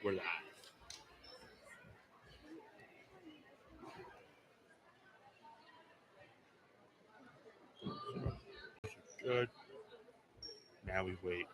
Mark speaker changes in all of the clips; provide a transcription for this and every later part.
Speaker 1: We're live. Good. Now we wait.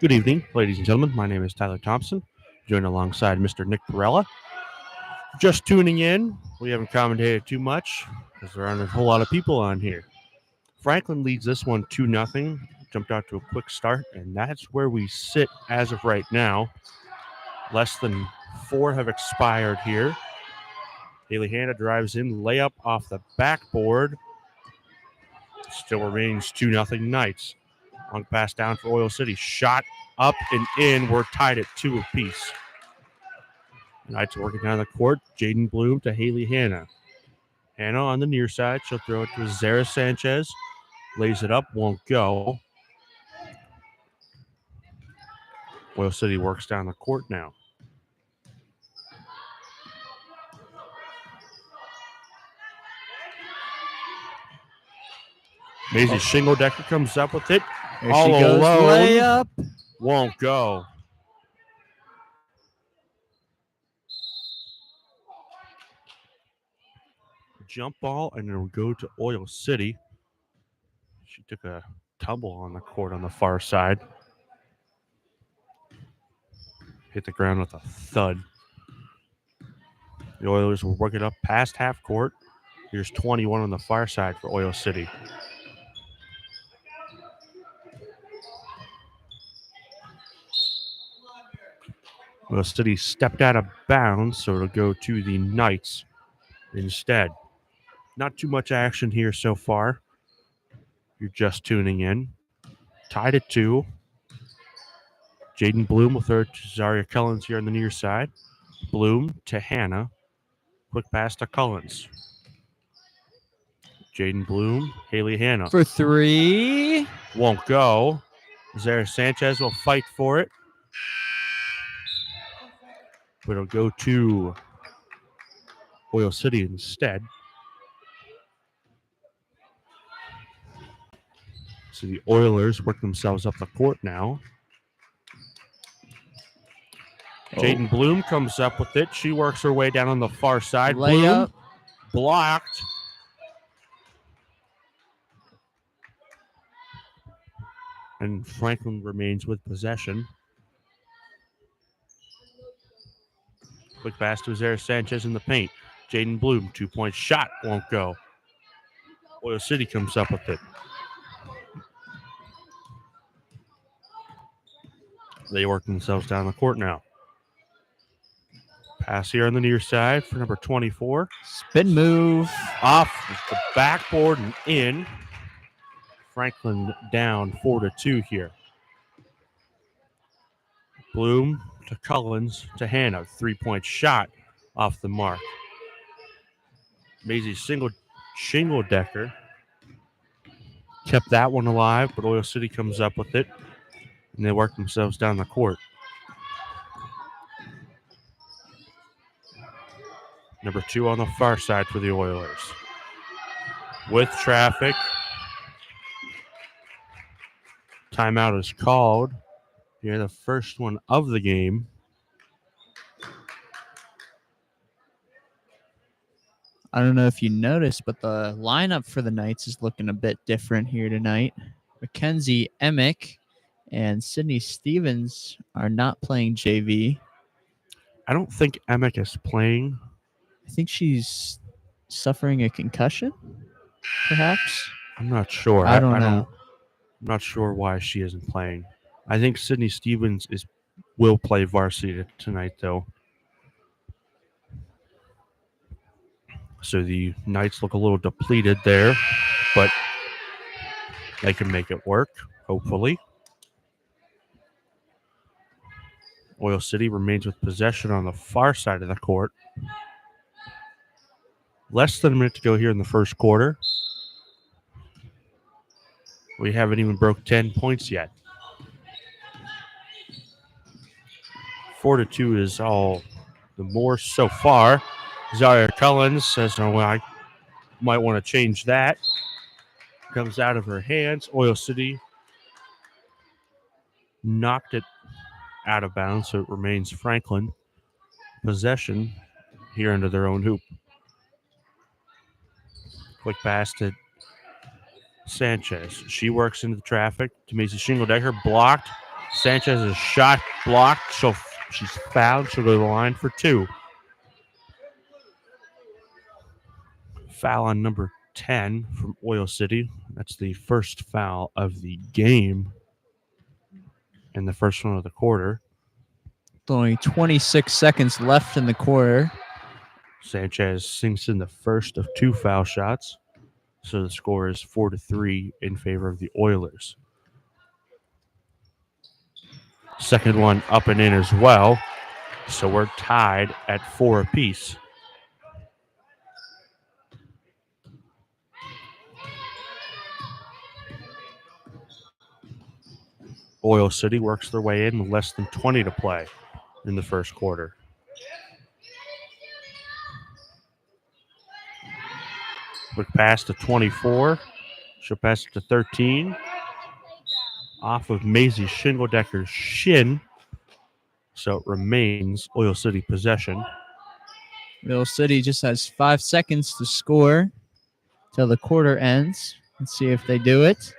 Speaker 1: Good evening, ladies and gentlemen. My name is Tyler Thompson, joined alongside Mr. Nick Perella. Just tuning in, we haven't commentated too much because there aren't a whole lot of people on here. Franklin leads this one 2-0, jumped out to a quick start, and that's where we sit as of right now. Less than 4 have expired here. Haley Hanna drives in, layup off the backboard. Still remains 2-0 Knights. Long pass down for Oil City. Shot up and in. We're tied at 2 apiece. Knights working down the court. Jaden Bloom to Haley Hanna. Hanna on the near side. She'll throw it to Zara Sanchez. Lays it up. Won't go. Oil City works down the court now. Maisie Shingodecker comes up with it.
Speaker 2: There
Speaker 1: all
Speaker 2: she goes,
Speaker 1: alone.
Speaker 2: layup.
Speaker 1: Won't go. Jump ball, and it'll go to Oil City. She took a tumble on the court on the far side. Hit the ground with a thud. The Oilers will work it up past half court. Here's 21 on the far side for Oil City. Oil City stepped out of bounds, so it'll go to the Knights instead. Not too much action here so far. You're just tuning in. Tied at 2. Jaden Bloom will throw it to Zaria Cullens here on the near side. Bloom to Hanna. Quick pass to Cullens. Jaden Bloom, Haley Hanna.
Speaker 2: For 3.
Speaker 1: Won't go. Zara Sanchez will fight for it. But it'll go to Oil City instead. So the Oilers work themselves up the court now. Jaden Bloom comes up with it. She works her way down on the far side.
Speaker 2: Layup.
Speaker 1: Bloom blocked. . and Franklin remains with possession. Quick pass to Azara Sanchez in the paint. Jaden Bloom, 2-point shot, won't go. Oil City comes up with it. They work themselves down the court now. Pass here on the near side for number 24.
Speaker 2: Spin move.
Speaker 1: Off the backboard and in. Franklin down 4-2 here. Bloom to Cullens to Hannah. 3-point shot off the mark. Maisie Shingle-Decker kept that one alive, but Oil City comes up with it, and they work themselves down the court. Number 2 on the far side for the Oilers. With traffic. Timeout is called. Here, the first one of the game.
Speaker 2: I don't know if you noticed, but the lineup for the Knights is looking a bit different here tonight. Mackenzie Emick and Sydney Stevens are not playing JV.
Speaker 1: I don't think Emick is playing.
Speaker 2: I think she's suffering a concussion, perhaps.
Speaker 1: I'm not sure.
Speaker 2: I don't know.
Speaker 1: I'm not sure why she isn't playing. I think Sydney Stevens will play varsity tonight, though. So the Knights look a little depleted there, but they can make it work, hopefully. Oil City remains with possession on the far side of the court. Less than a minute to go here in the first quarter. We haven't even broke 10 points yet. 4-2 is all the more so far. Zaria Cullens says, "Oh, I might want to change that." Comes out of her hands. Oil City knocked it out of bounds, so it remains Franklin possession here under their own hoop. Quick pass to Sanchez. She works into the traffic to Maisie Shingle-Decker. Blocked. Sanchez's shot blocked, so she's fouled. She'll go to the line for 2. Foul on number 10 from Oil City. That's the first foul of the game and the first one of the quarter.
Speaker 2: With only 26 seconds left in the quarter.
Speaker 1: Sanchez sinks in the first of 2 foul shots. So the score is 4-3 in favor of the Oilers. Second one up and in as well. So we're tied at 4 apiece. Oil City works their way in with less than 20 to play in the first quarter. Quick pass to 24. She'll pass it to 13. Off of Maisie Shingle-Decker's shin. So it remains Oil City possession.
Speaker 2: Oil City just has 5 seconds to score till the quarter ends. Let's see if they do it.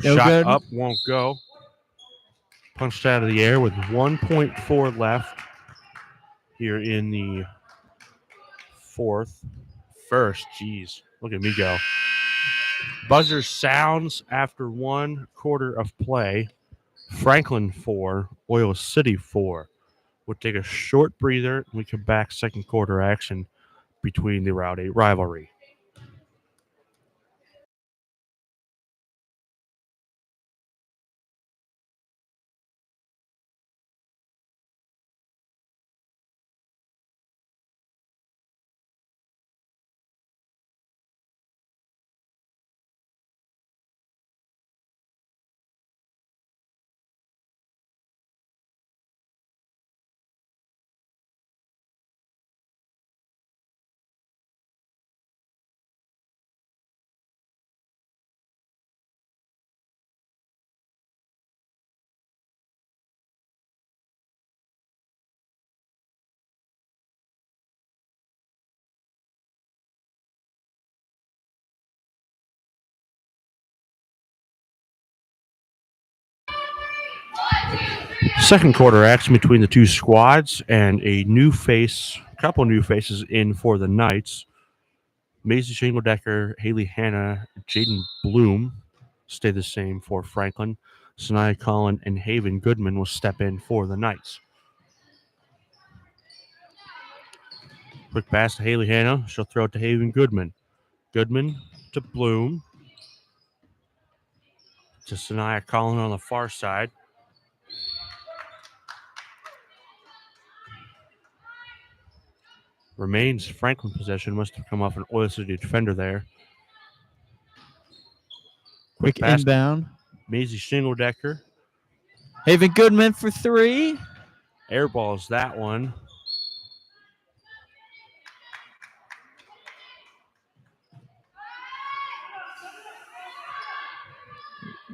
Speaker 2: No
Speaker 1: Shot
Speaker 2: good.
Speaker 1: up, won't go. Punched out of the air with 1.4 left here in the first. Geez, look at me go. Buzzer sounds after 1 quarter of play. Franklin 4, Oil City 4. We'll take a short breather and we come back second quarter action between the Route 8 rivalry. Second quarter action between the two squads, and couple new faces in for the Knights. Maisie Shingledecker, Haley Hanna, Jaden Bloom stay the same for Franklin. Sanaya Collin and Haven Goodman will step in for the Knights. Quick pass to Haley Hanna. She'll throw it to Haven Goodman. Goodman to Bloom. To Sanaya Collin on the far side. Remains Franklin possession. Must have come off an Oil City defender there.
Speaker 2: Quick inbound.
Speaker 1: Maisie Shingledecker.
Speaker 2: Haven Goodman for three.
Speaker 1: Airballs that one.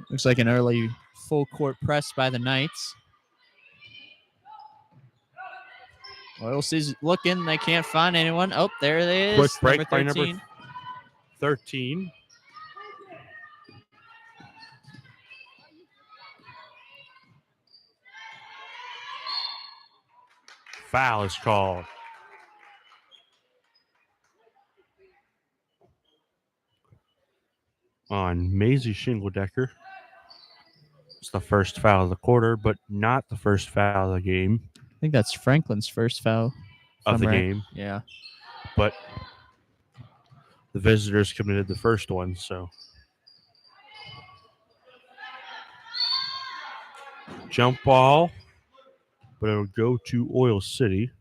Speaker 2: Looks like an early full court press by the Knights. Oil City's looking. They can't find anyone. Oh, there it is.
Speaker 1: Quick break
Speaker 2: number
Speaker 1: by
Speaker 2: 13.
Speaker 1: number 13. Foul is called. On Maisie Shingledecker. It's the first foul of the quarter, but not the first foul of the game.
Speaker 2: I think that's Franklin's first foul.
Speaker 1: Of the game.
Speaker 2: Yeah.
Speaker 1: But the visitors committed the first one, so. Jump ball, but it'll go to Oil City.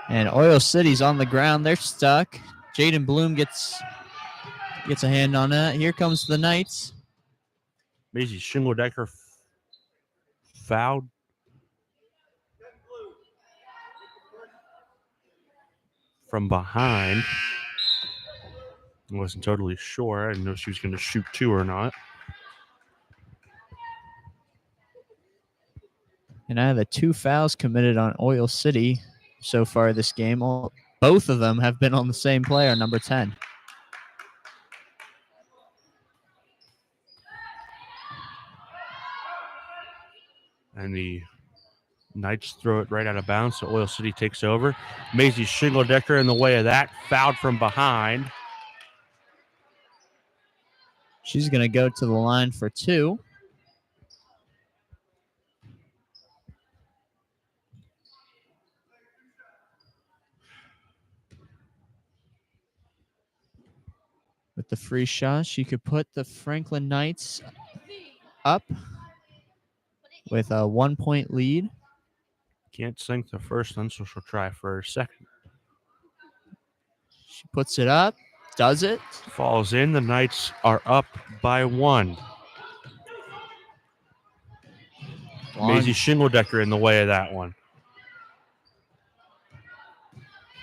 Speaker 2: And Oil City's on the ground. They're stuck. Jaden Bloom gets a hand on that. Here comes the Knights.
Speaker 1: Maisie Shingledecker fouled. From behind. I wasn't totally sure. I didn't know if she was going to shoot two or not.
Speaker 2: And I have the two fouls committed on Oil City so far this game. Both of them have been on the same player, number 10.
Speaker 1: And the Knights throw it right out of bounds, so Oil City takes over. Maisie Shingledecker in the way of that, fouled from behind.
Speaker 2: She's going to go to the line for two. With the free shot, she could put the Franklin Knights up with a 1-point lead.
Speaker 1: Can't sink the first one, so she'll try for a second.
Speaker 2: She puts it up, does it.
Speaker 1: Falls in. The Knights are up by one. Maisie Shingledecker in the way of that one.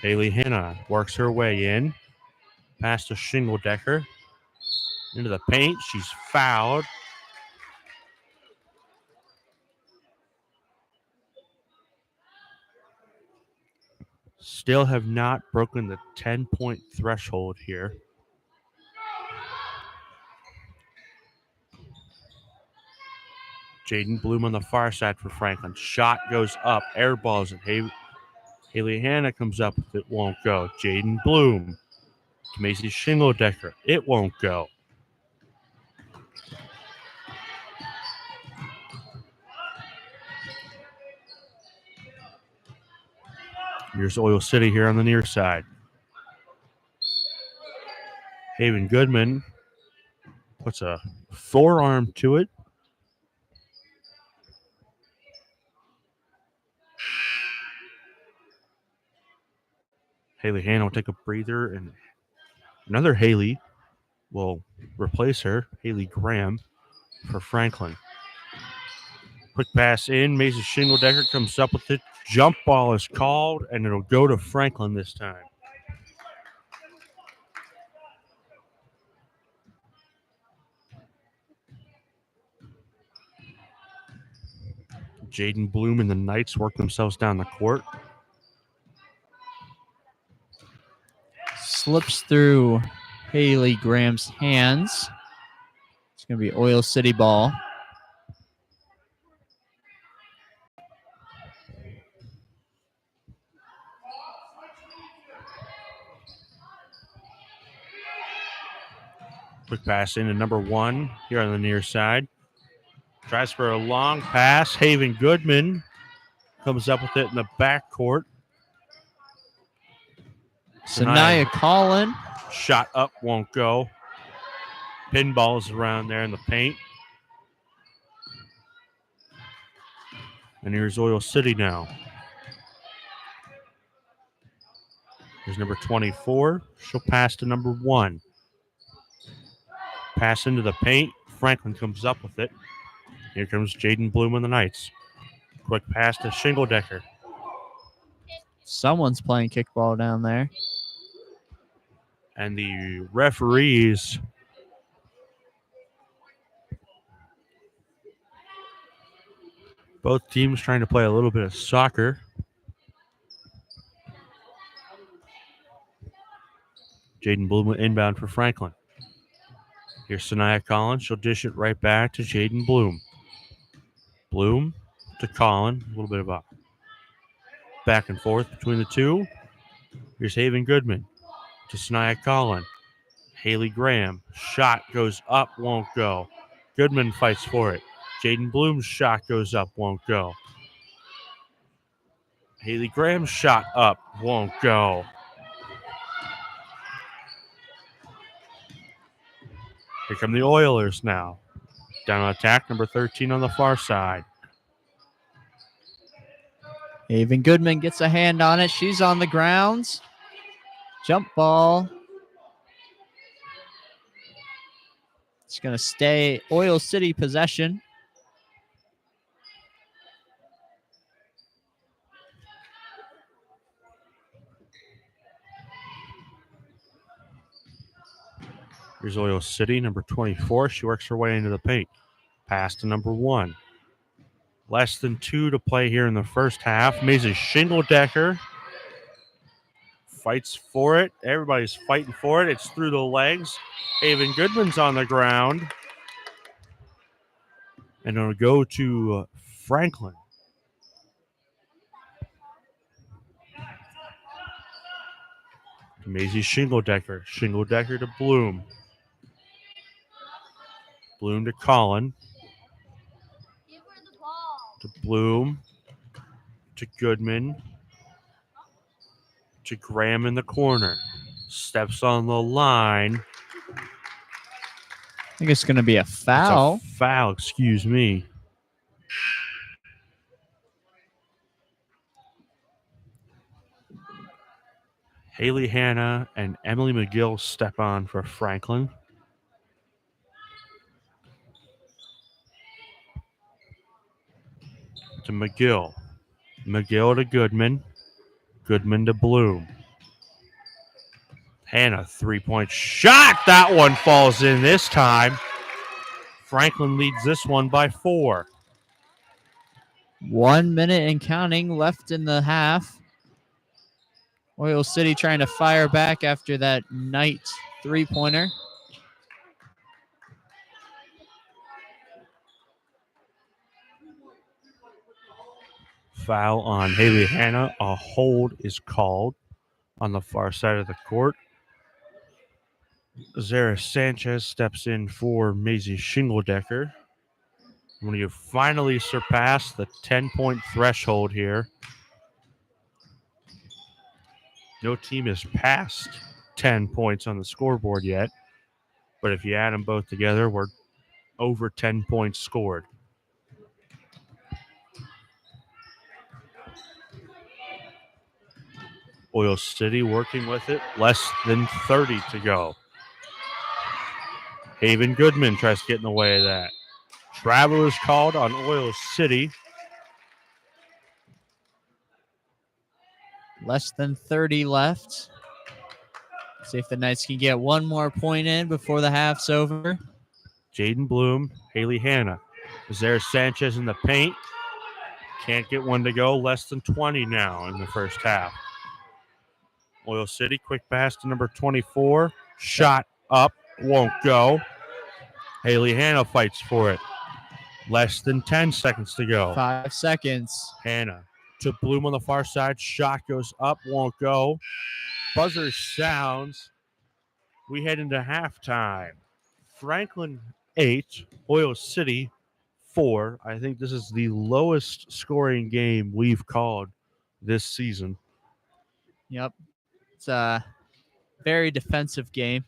Speaker 1: Haley Hanna works her way in. Pass to Shingledecker. Into the paint. She's fouled. Still have not broken the 10-point threshold here. Jaden Bloom on the far side for Franklin. Shot goes up. Air balls it. Haley Hanna comes up with it. Won't go. Jaden Bloom. Maisie Shingledecker. It won't go. Here's Oil City here on the near side. Haven Goodman puts a forearm to it. Haley Hanna will take a breather, and another Haley will replace her, Haley Graham, for Franklin. Quick pass in. Maisie Shingledecker comes up with it. Jump ball is called, and it'll go to Franklin this time. Jaden Bloom and the Knights work themselves down the court.
Speaker 2: slips through Haley Graham's hands. It's going to be Oil City ball.
Speaker 1: Quick pass into number 1 here on the near side. Tries for a long pass. Haven Goodman comes up with it in the backcourt.
Speaker 2: Sanaya Collin.
Speaker 1: Shot up, won't go. Pinballs around there in the paint. And here's Oil City now. Here's number 24. She'll pass to number 1. Pass into the paint. Franklin comes up with it. Here comes Jaden Bloom and the Knights. Quick pass to Shingledecker.
Speaker 2: Someone's playing kickball down there.
Speaker 1: And the referees both teams trying to play a little bit of soccer. Jaden Bloom inbound for Franklin. Here's Sanaya Collins. She'll dish it right back to Jaden Bloom. Bloom to Collin. A little bit of a back and forth between the two. Here's Haven Goodman to Sanaya Collin. Haley Graham. Shot goes up, won't go. Goodman fights for it. Jaden Bloom's shot goes up, won't go. Haley Graham's shot up, won't go. Here come the Oilers now. Down on attack, number 13 on the far side.
Speaker 2: Haven Goodman gets a hand on it. She's on the grounds. Jump ball. It's going to stay Oil City possession.
Speaker 1: Here's Oil City, number 24. She works her way into the paint. Pass to number 1. Less than 2 to play here in the first half. Maisie Shingledecker fights for it. Everybody's fighting for it. It's through the legs. Haven Goodman's on the ground. And it'll go to Franklin. Maisie Shingledecker. Shingledecker to Bloom. Bloom to Collin. To Bloom. To Goodman. To Graham in the corner. Steps on the line.
Speaker 2: I think it's going to be a foul.
Speaker 1: It's a foul, excuse me. Haley Hanna and Emily McGill step on for Franklin. To McGill. McGill to Goodman. Goodman to Bloom. Hanna, 3-point shot. That one falls in this time. Franklin leads this one by 4.
Speaker 2: 1 minute and counting left in the half. Oil City trying to fire back after that Knight 3-pointer.
Speaker 1: Foul on Haley Hanna. A hold is called on the far side of the court. Zara Sanchez steps in for Maisie Shingledecker. When you finally surpass the 10-point threshold here, no team has passed 10 points on the scoreboard yet, but if you add them both together, we're over 10 points scored. Oil City working with it, less than 30 to go. Haven Goodman tries to get in the way of that. Travel is called on Oil City.
Speaker 2: Less than 30 left. See if the Knights can get one more point in before the half's over.
Speaker 1: Jaden Bloom, Haley Hanna. Zara Sanchez in the paint. Can't get one to go. Less than 20 now in the first half. Oil City, quick pass to number 24. Shot up, won't go. Haley Hanna fights for it. Less than 10 seconds to go.
Speaker 2: 5 seconds.
Speaker 1: Hanna to Bloom on the far side. Shot goes up, won't go. Buzzer sounds. We head into halftime. Franklin 8, Oil City 4. I think this is the lowest scoring game we've called this season.
Speaker 2: Yep. It's a very defensive game.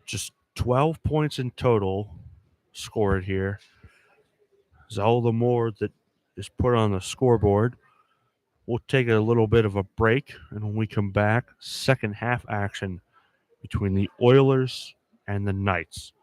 Speaker 1: Just 12 points in total scored here. Is all the more that is put on the scoreboard. We'll take a little bit of a break, and when we come back, second half action between the Oilers and the Knights.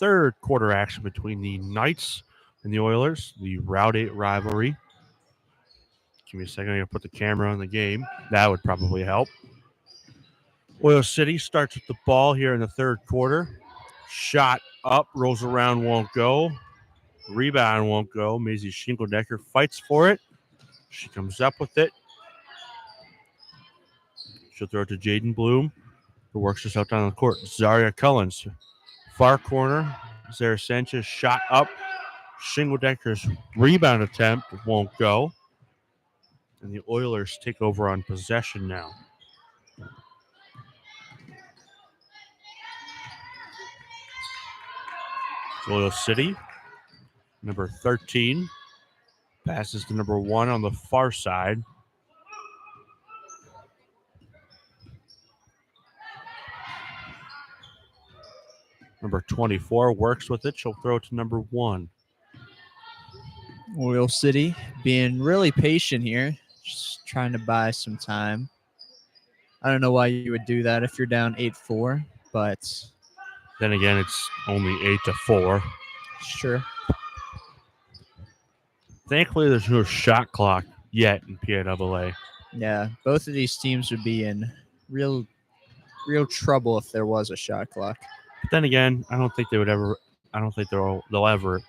Speaker 1: third quarter action between the Knights and the Oilers, the Route 8 rivalry. Give me a second. I'm going to put the camera on the game. That would probably help. Oil City starts with the ball here in the third quarter. Shot up, rolls around, won't go. Rebound won't go. Maisie Shinkeldecker fights for it. She comes up with it. She'll throw it to Jaden Bloom, who works us out down the court. Zaria Cullens, far corner. Sarah Sanchez shot up. Shingeldecker's rebound attempt won't go. And the Oilers take over on possession now. Oil City, number 13, passes to number 1 on the far side. Number 24 works with it. She'll throw it to number 1.
Speaker 2: Oil City being really patient here, just trying to buy some time. I don't know why you would do that if you're down 8-4, but
Speaker 1: Then again, it's only 8-4.
Speaker 2: sure.
Speaker 1: Thankfully, there's no shot clock yet in PIAA.
Speaker 2: Yeah, both of these teams would be in real trouble if there was a shot clock.
Speaker 1: But then again, I don't think they would ever. I don't think they'll ever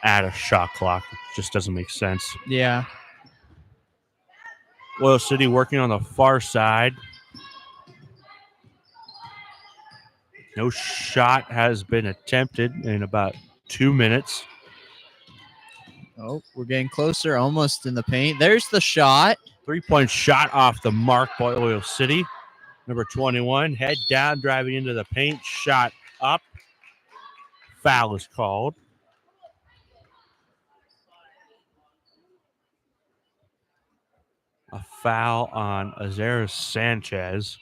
Speaker 1: add a shot clock. It just doesn't make sense.
Speaker 2: Yeah.
Speaker 1: Oil City working on the far side. No shot has been attempted in about 2 minutes.
Speaker 2: Oh, we're getting closer, almost in the paint. There's the shot.
Speaker 1: 3-point shot off the mark by Oil City. Number 21, head down, driving into the paint. Shot up. Foul is called. A foul on Azera Sanchez.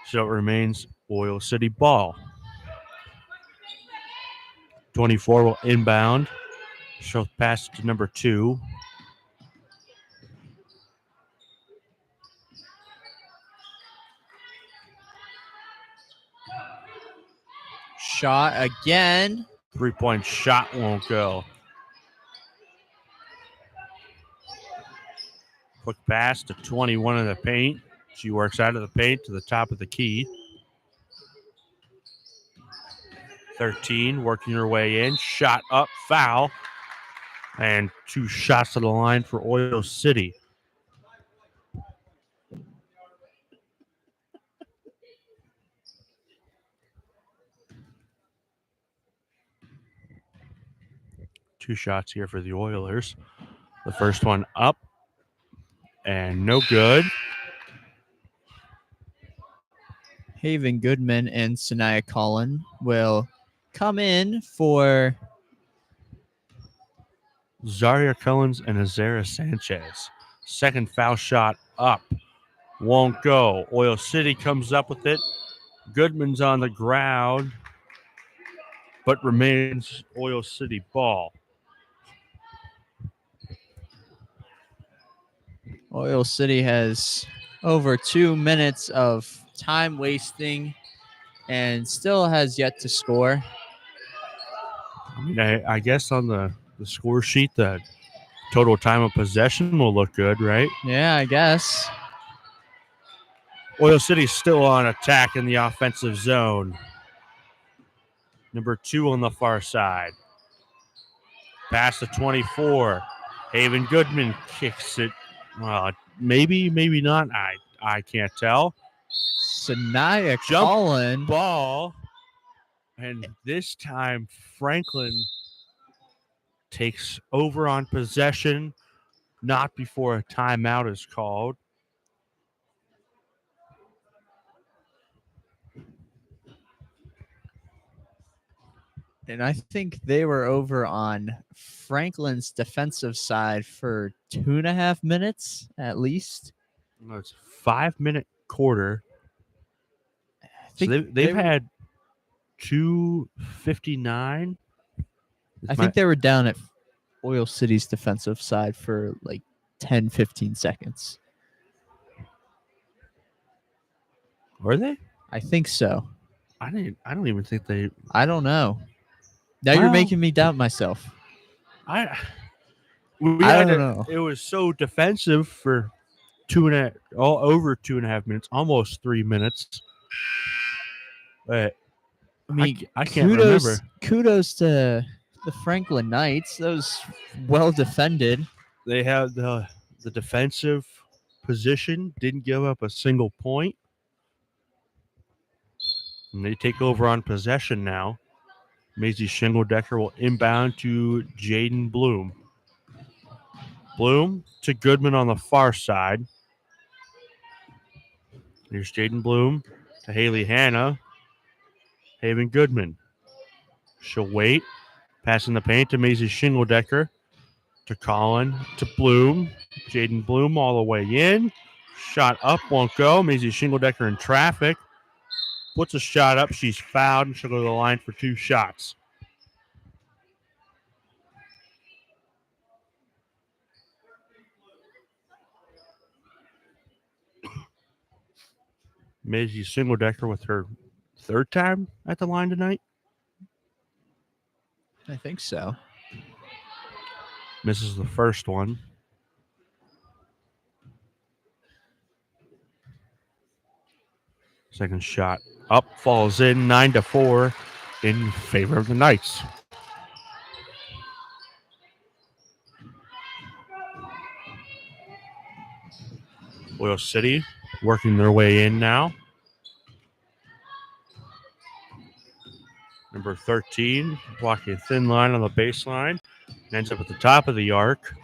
Speaker 1: So it remains Oil City ball. 24 will inbound. She'll pass to number 2.
Speaker 2: Shot again.
Speaker 1: 3-point shot won't go. Quick pass to 21 in the paint. She works out of the paint to the top of the key. 13 working her way in. Shot up, foul. And 2 shots to the line for Oil City. Two shots here for the Oilers. The first one up and no good.
Speaker 2: Haven Goodman and Sanaya Collin will come in for
Speaker 1: Zaria Cullens and Azera Sanchez. Second foul shot up. Won't go. Oil City comes up with it. Goodman's on the ground, but remains Oil City ball.
Speaker 2: Oil City has over 2 minutes of time wasting and still has yet to score.
Speaker 1: I mean, I guess on the score sheet, the total time of possession will look good, right?
Speaker 2: Yeah, I guess.
Speaker 1: Oil City's still on attack in the offensive zone. Number 2 on the far side. Pass to 24. Haven Goodman kicks it. Well, maybe not. I can't tell.
Speaker 2: Sanaya
Speaker 1: Jump
Speaker 2: Collin.
Speaker 1: Ball. And this time, Franklin takes over on possession, not before a timeout is called.
Speaker 2: And I think they were over on Franklin's defensive side for 2.5 minutes at least.
Speaker 1: No, it's a 5-minute quarter.
Speaker 2: I
Speaker 1: So
Speaker 2: think
Speaker 1: they've had 2:59.
Speaker 2: I think they were down at Oil City's defensive side for like 10, 15 seconds.
Speaker 1: Were they?
Speaker 2: I think so.
Speaker 1: I don't even think they.
Speaker 2: I don't know. Now you're
Speaker 1: Well,
Speaker 2: making me doubt myself.
Speaker 1: I we
Speaker 2: I
Speaker 1: had
Speaker 2: don't
Speaker 1: to.
Speaker 2: know.
Speaker 1: It was so defensive for all over 2.5 minutes, almost 3 minutes. But
Speaker 2: I mean,
Speaker 1: I can't remember.
Speaker 2: kudos to the Franklin Knights. That was well defended.
Speaker 1: They had the defensive position, didn't give up a single point, and they take over on possession now. Maisie Shingledecker will inbound to Jaden Bloom. Bloom to Goodman on the far side. Here's Jaden Bloom to Haley Hanna. Haven Goodman. She'll wait. Passing the paint to Maisie Shingledecker. To Colin. To Bloom. Jaden Bloom all the way in. Shot up, won't go. Maisie Shingledecker in traffic. Puts a shot up. She's fouled, and she'll go to the line for 2 shots. Maisie Shingledecker with her 3rd time at the line tonight.
Speaker 2: I think so.
Speaker 1: Misses the first one. Second shot up, falls in, 9-4 in favor of the Knights. Oil City working their way in now. Number 13, blocking a thin line on the baseline. Ends up at the top of the arc.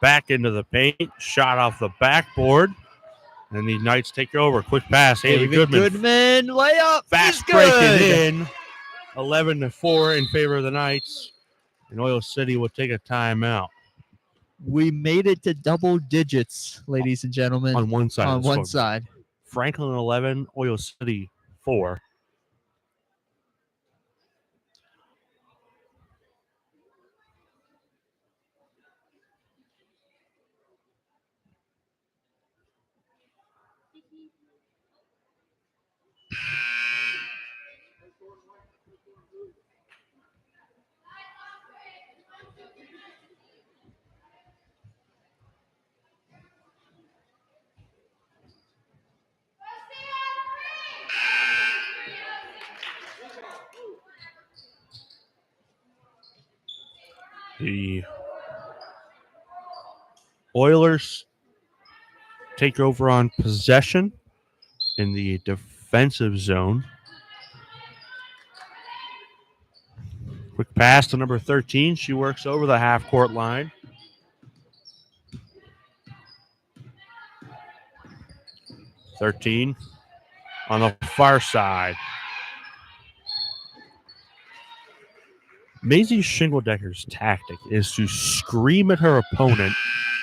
Speaker 1: Back into the paint. Shot off the backboard. And the Knights take over. Quick pass. Haven
Speaker 2: Goodman layup.
Speaker 1: Fast
Speaker 2: Is
Speaker 1: break
Speaker 2: good.
Speaker 1: it in. 11-4 in favor of the Knights. And Oil City will take a timeout.
Speaker 2: We made it to double digits, ladies and gentlemen.
Speaker 1: On one side.
Speaker 2: On one side.
Speaker 1: Franklin 11, Oil City 4. The Oilers take over on possession in the defensive zone. Quick pass to number 13. She works over the half-court line. .13 on the far side. Maisie Shingledecker's tactic is to scream at her opponent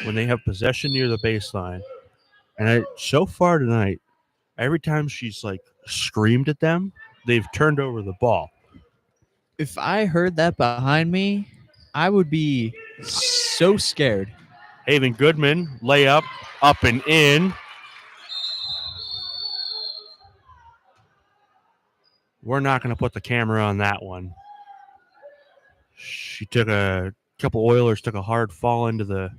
Speaker 1: when they have possession near the baseline. And so far tonight, every time she's screamed at them, they've turned over the ball.
Speaker 2: If I heard that behind me, I would be so scared.
Speaker 1: Haven Goodman, layup, up and in. We're not going to put the camera on that one. She took a couple Oilers took a hard fall into the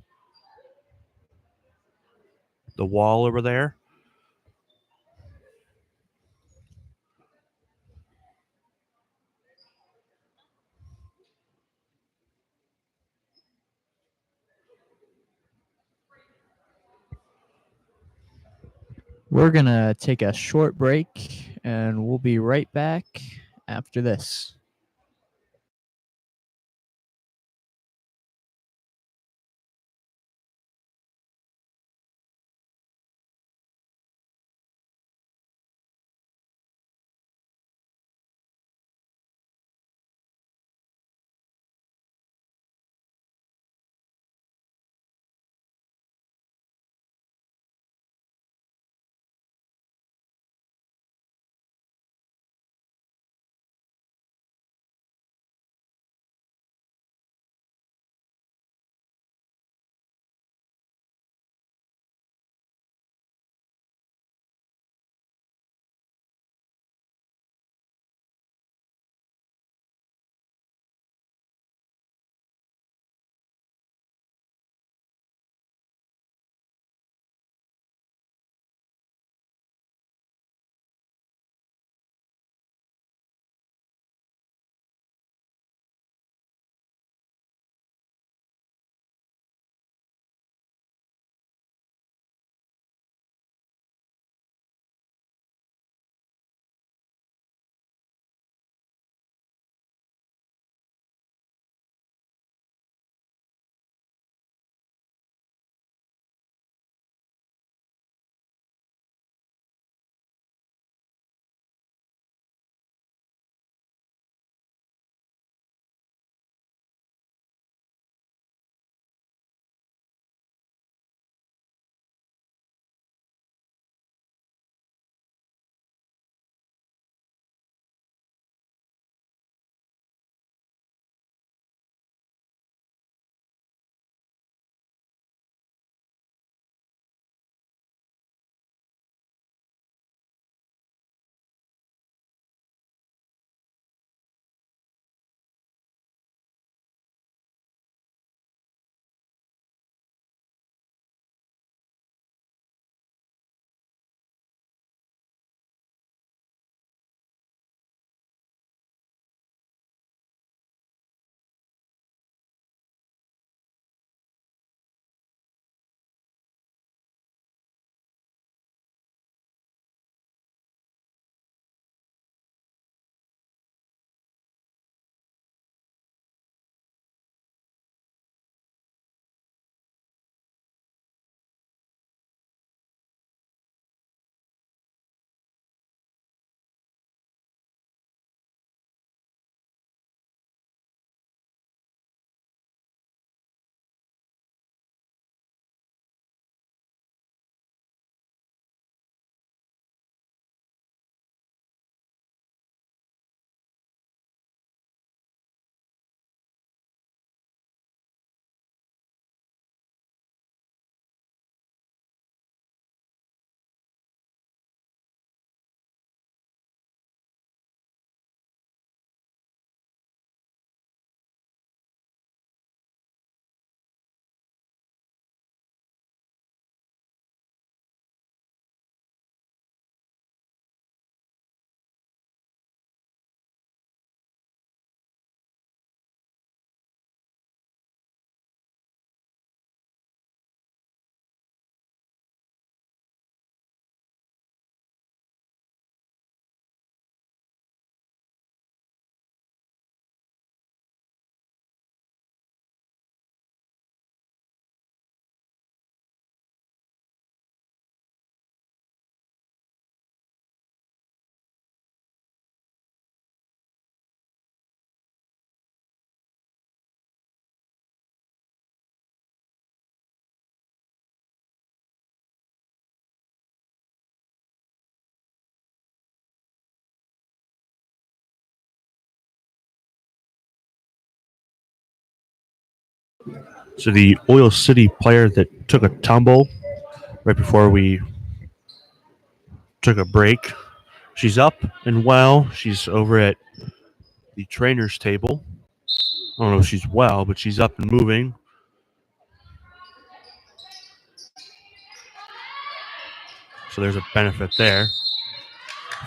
Speaker 1: wall over there.
Speaker 2: We're going to take a short break, and we'll be right back after this.
Speaker 1: So the Oil City player that took a tumble right before we took a break, she's up and well. She's over at the trainer's table. I don't know if she's well, but she's up and moving. So there's a benefit there.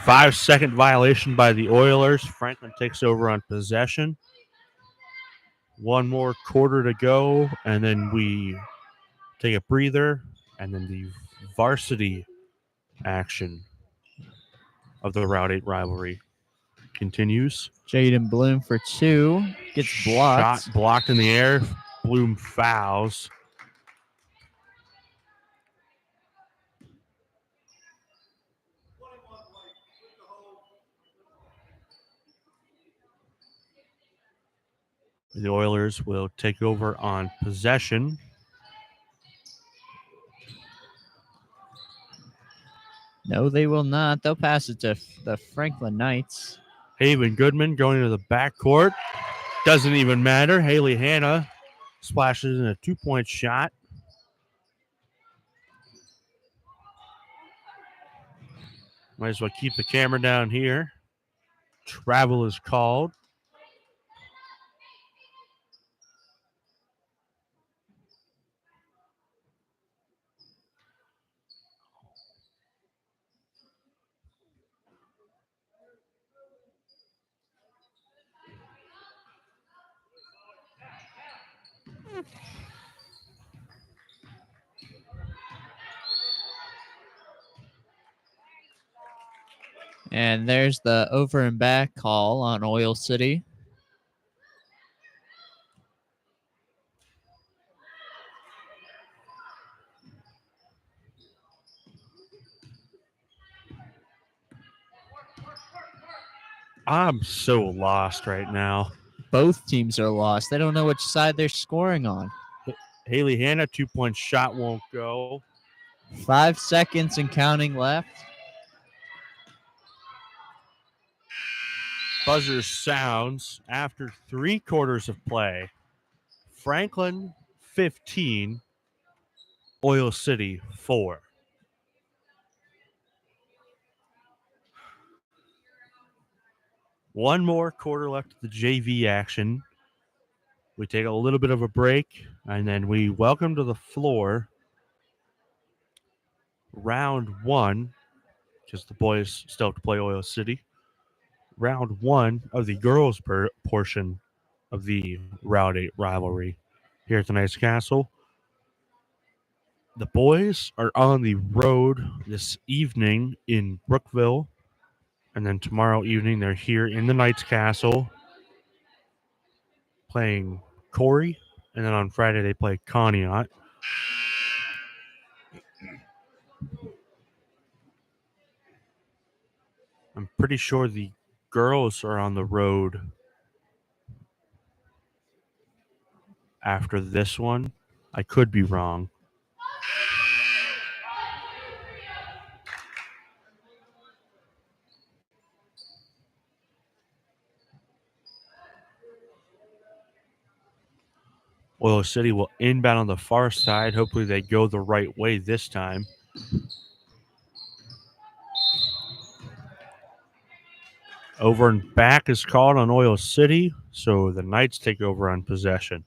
Speaker 1: 5-second violation by the Oilers. Franklin takes over on possession. One more quarter to go, and then we take a breather, and then the varsity action of the Route 8 rivalry continues.
Speaker 2: Jaden Bloom for 2 gets blocked.
Speaker 1: Shot blocked in the air. Bloom fouls. The Oilers will take over on possession.
Speaker 2: No, they will not. They'll pass it to the Franklin Knights.
Speaker 1: Haven Goodman going to the backcourt. Doesn't even matter. Haley Hanna splashes in a 2-point shot. Might as well keep the camera down here. Travel is called.
Speaker 2: And there's the over and back call on Oil City.
Speaker 1: I'm so lost right now.
Speaker 2: Both teams are lost. They don't know which side they're scoring on.
Speaker 1: Haley Hanna, 2-point shot won't go.
Speaker 2: 5 seconds and counting left.
Speaker 1: Buzzer sounds after 3 quarters of play. Franklin 15, Oil City 4. One more quarter left of the JV action. We take a little bit of a break, and then we welcome to the floor round 1, because the boys still have to play Oil City. Round 1 of the girls' portion of the Route 8 rivalry here at the Knights Castle. The boys are on the road this evening in Brookville, and then tomorrow evening they're here in the Knights Castle playing Corey, and then on Friday they play Conneaut. I'm pretty sure the girls are on the road after this one. I could be wrong. Oil City will inbound on the far side. Hopefully they go the right way this time. Over and back is called on Oil City, so the Knights take over on possession.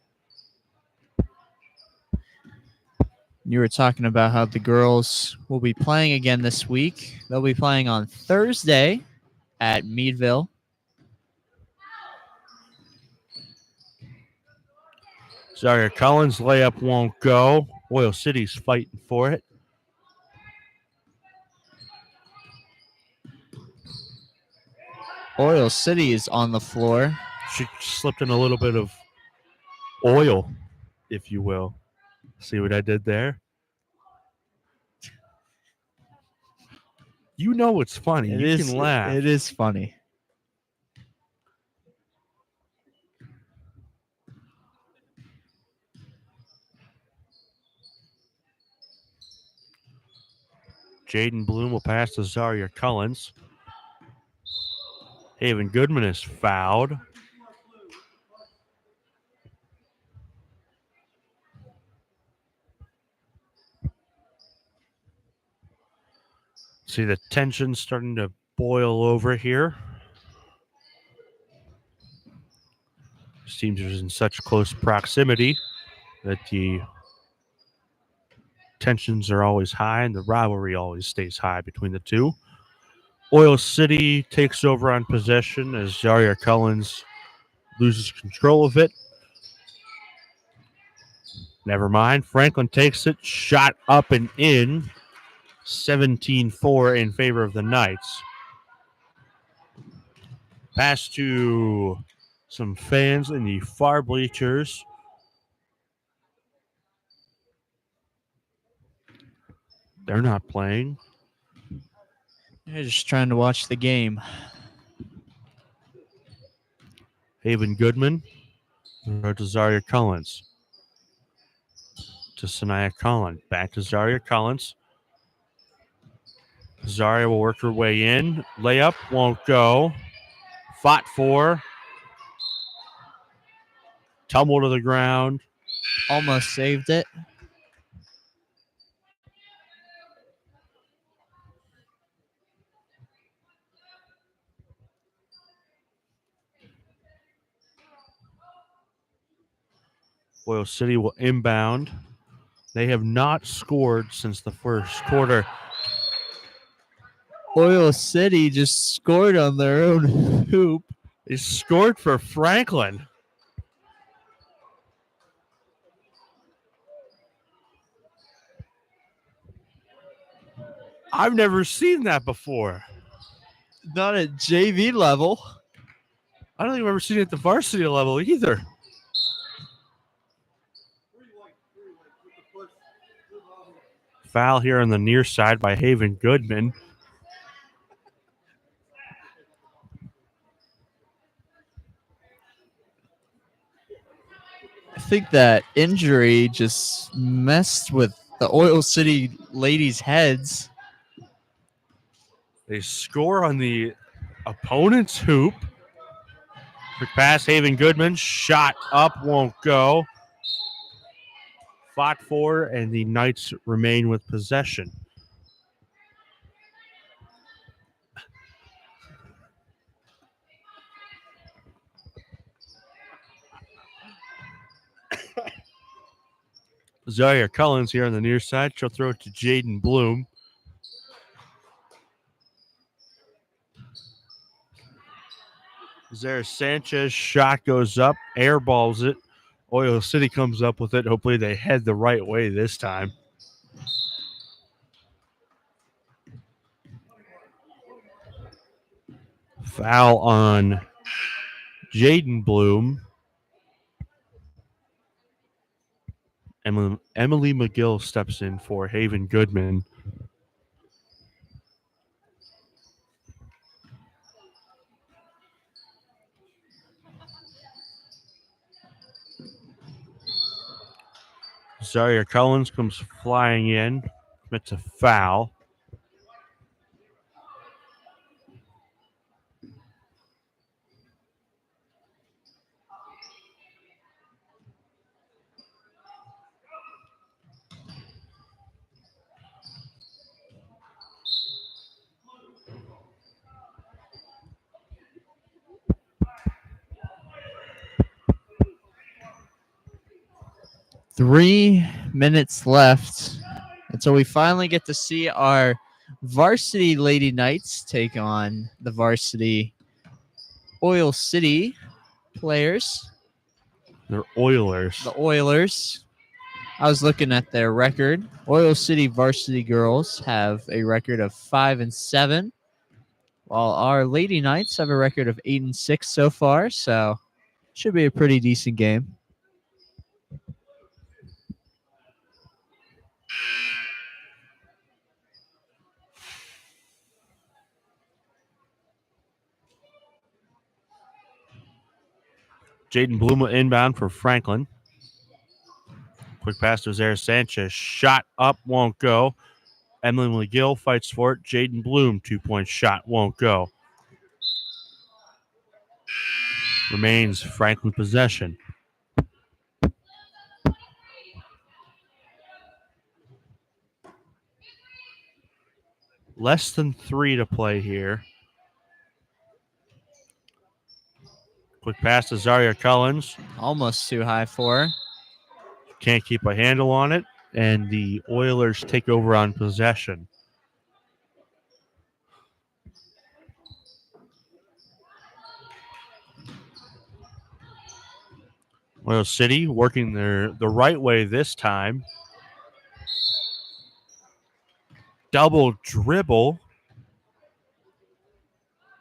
Speaker 2: You were talking about how the girls will be playing again this week. They'll be playing on Thursday at Meadville.
Speaker 1: Zaria Collins' layup won't go. Oil City's fighting for it.
Speaker 2: Oil City is on the floor.
Speaker 1: She slipped in a little bit of oil, if you will. See what I did there? You know it's funny. You can laugh.
Speaker 2: It is funny.
Speaker 1: Jaden Bloom will pass to Zaria Collins. Haven Goodman is fouled. See the tension starting to boil over here. These teams are in such close proximity that the tensions are always high and the rivalry always stays high between the two. Oil City takes over on possession as Zaria Cullens loses control of it. Never mind. Franklin takes it. Shot up and in. 17-4 in favor of the Knights. Pass to some fans in the far bleachers. They're not playing.
Speaker 2: They're just trying to watch the game.
Speaker 1: Haven Goodman. To Zaria Cullens. To Sanaya Collins. Back to Zaria Collins. Zaria will work her way in. Layup won't go. Fought for. Tumble to the ground.
Speaker 2: Almost saved it.
Speaker 1: Oil City will inbound. They have not scored since the first quarter.
Speaker 2: Oil City just scored on their own hoop.
Speaker 1: They scored for Franklin. I've never seen that before.
Speaker 2: Not at JV level.
Speaker 1: I don't think I've ever seen it at the varsity level either. Foul here on the near side by Haven Goodman.
Speaker 2: I think that injury just messed with the Oil City ladies' heads.
Speaker 1: They score on the opponent's hoop. Quick pass, Haven Goodman. Shot up, won't go. Fought for, and the Knights remain with possession. Zaria Cullens here on the near side. She'll throw it to Jaden Bloom. Zara Sanchez shot goes up, airballs it. Oil City comes up with it. Hopefully they head the right way this time. Foul on Jaden Bloom. Emily McGill steps in for Haven Goodman. Zaria Cullens comes flying in. Commits a foul.
Speaker 2: Three minutes left until we finally get to see our varsity Lady Knights take on the varsity Oil City players.
Speaker 1: They're Oilers.
Speaker 2: The Oilers. I was looking at their record. Oil City varsity girls have a record of 5-7, while our Lady Knights have a record of 8-6 so far. So should be a pretty decent game.
Speaker 1: Jaden Bloom will inbound for Franklin. Quick pass to Zara Sanchez. Shot up, won't go. Emily McGill fights for it. Jaden Bloom, 2-point shot, won't go. Remains Franklin possession. Less than 3 to play here. Quick pass to Zaria Cullens.
Speaker 2: Almost too high for her.
Speaker 1: Can't keep a handle on it, and the Oilers take over on possession. Oil City working the right way this time. Double dribble.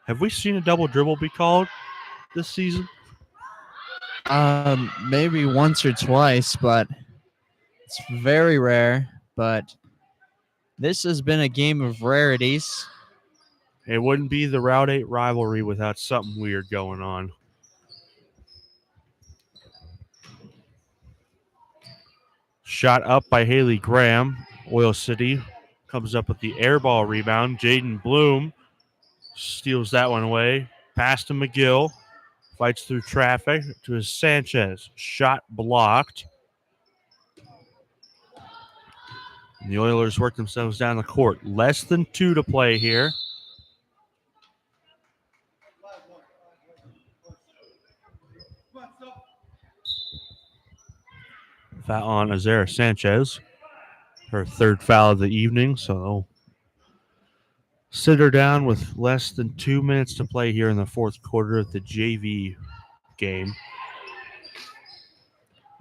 Speaker 1: Have we seen a double dribble be called this season?
Speaker 2: Maybe once or twice, but it's very rare. But this has been a game of rarities.
Speaker 1: It wouldn't be the Route 8 rivalry without something weird going on. Shot up by Haley Graham. Oil City comes up with the air ball rebound. Jaden Bloom steals that one away. Pass to McGill. Fights through traffic to Sanchez. Shot blocked. And the Oilers work themselves down the court. Less than 2 to play here. Foul on Azara Sanchez. Her third foul of the evening, so they'll sit her down with less than 2 minutes to play here in the fourth quarter of the JV game.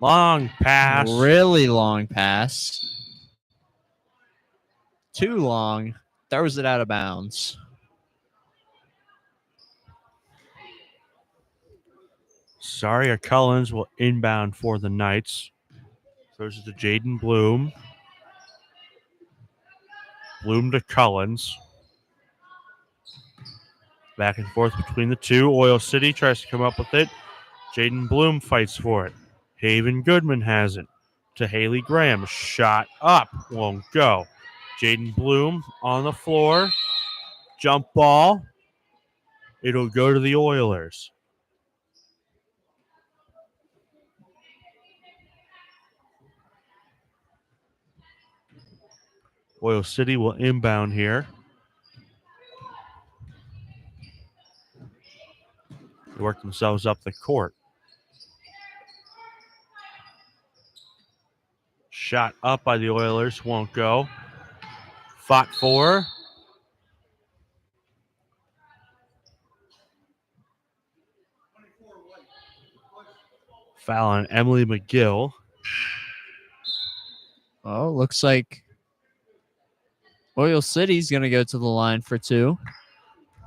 Speaker 1: Long pass.
Speaker 2: Really long pass. Too long. Throws it out of bounds.
Speaker 1: Zaria Cullens will inbound for the Knights. Throws it to Jaden Bloom. Bloom to Cullens. Back and forth between the two. Oil City tries to come up with it. Jaden Bloom fights for it. Haven Goodman has it. To Haley Graham. Shot up. Won't go. Jaden Bloom on the floor. Jump ball. It'll go to the Oilers. Oil City will inbound here. They work themselves up the court. Shot up by the Oilers. Won't go. Fought for. Foul on Emily McGill.
Speaker 2: Oh, looks like Oil City's going to go to the line for 2.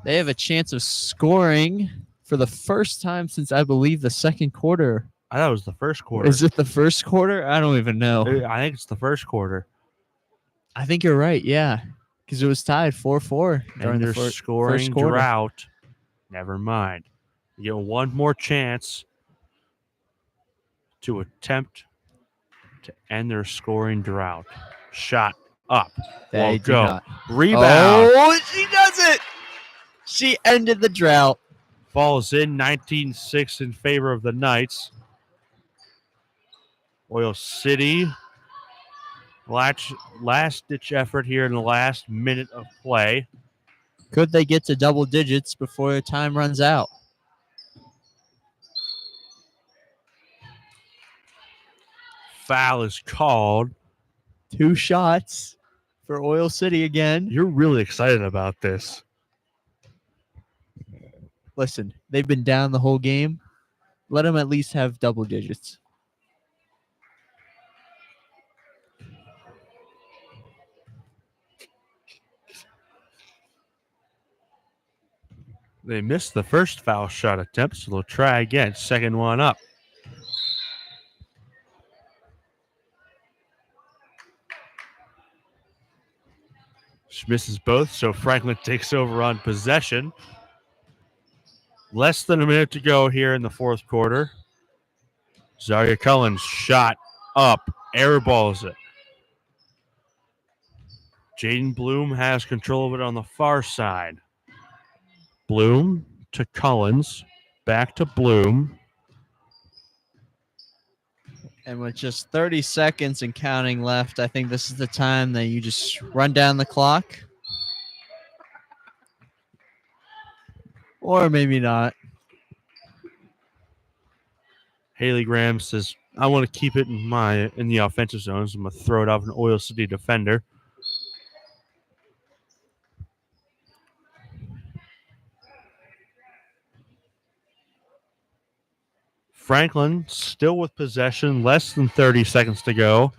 Speaker 2: They have a chance of scoring for the first time since, I believe, the second quarter.
Speaker 1: I thought it was the first quarter.
Speaker 2: Is it the first quarter? I don't even know.
Speaker 1: I think it's the first quarter.
Speaker 2: I think you're right, yeah. Because it was tied 4-4 during
Speaker 1: And
Speaker 2: the
Speaker 1: their
Speaker 2: first
Speaker 1: scoring
Speaker 2: quarter.
Speaker 1: drought. Never mind. You get one more chance to attempt to end their scoring drought. Shot up.
Speaker 2: They
Speaker 1: Won't
Speaker 2: do
Speaker 1: go.
Speaker 2: not.
Speaker 1: Rebound.
Speaker 2: Oh, she does it. She ended the drought.
Speaker 1: Falls in 19-6 in favor of the Knights. Oil City. Last-ditch effort here in the last minute of play.
Speaker 2: Could they get to double digits before time runs out?
Speaker 1: Foul is called.
Speaker 2: 2 shots for Oil City again.
Speaker 1: You're really excited about this.
Speaker 2: Listen, they've been down the whole game. Let them at least have double digits.
Speaker 1: They missed the first foul shot attempt, so they'll try again. Second one up. She misses both, so Franklin takes over on possession. Less than a minute to go here in the fourth quarter. Zaria Cullens shot up, airballs it. Jaden Bloom has control of it on the far side. Bloom to Cullens, back to Bloom.
Speaker 2: And with just 30 seconds and counting left, I think this is the time that you just run down the clock. Or maybe not.
Speaker 1: Haley Graham says, I want to keep it in the offensive zone, so I'm going to throw it off an Oil City defender. Franklin still with possession, less than 30 seconds to go.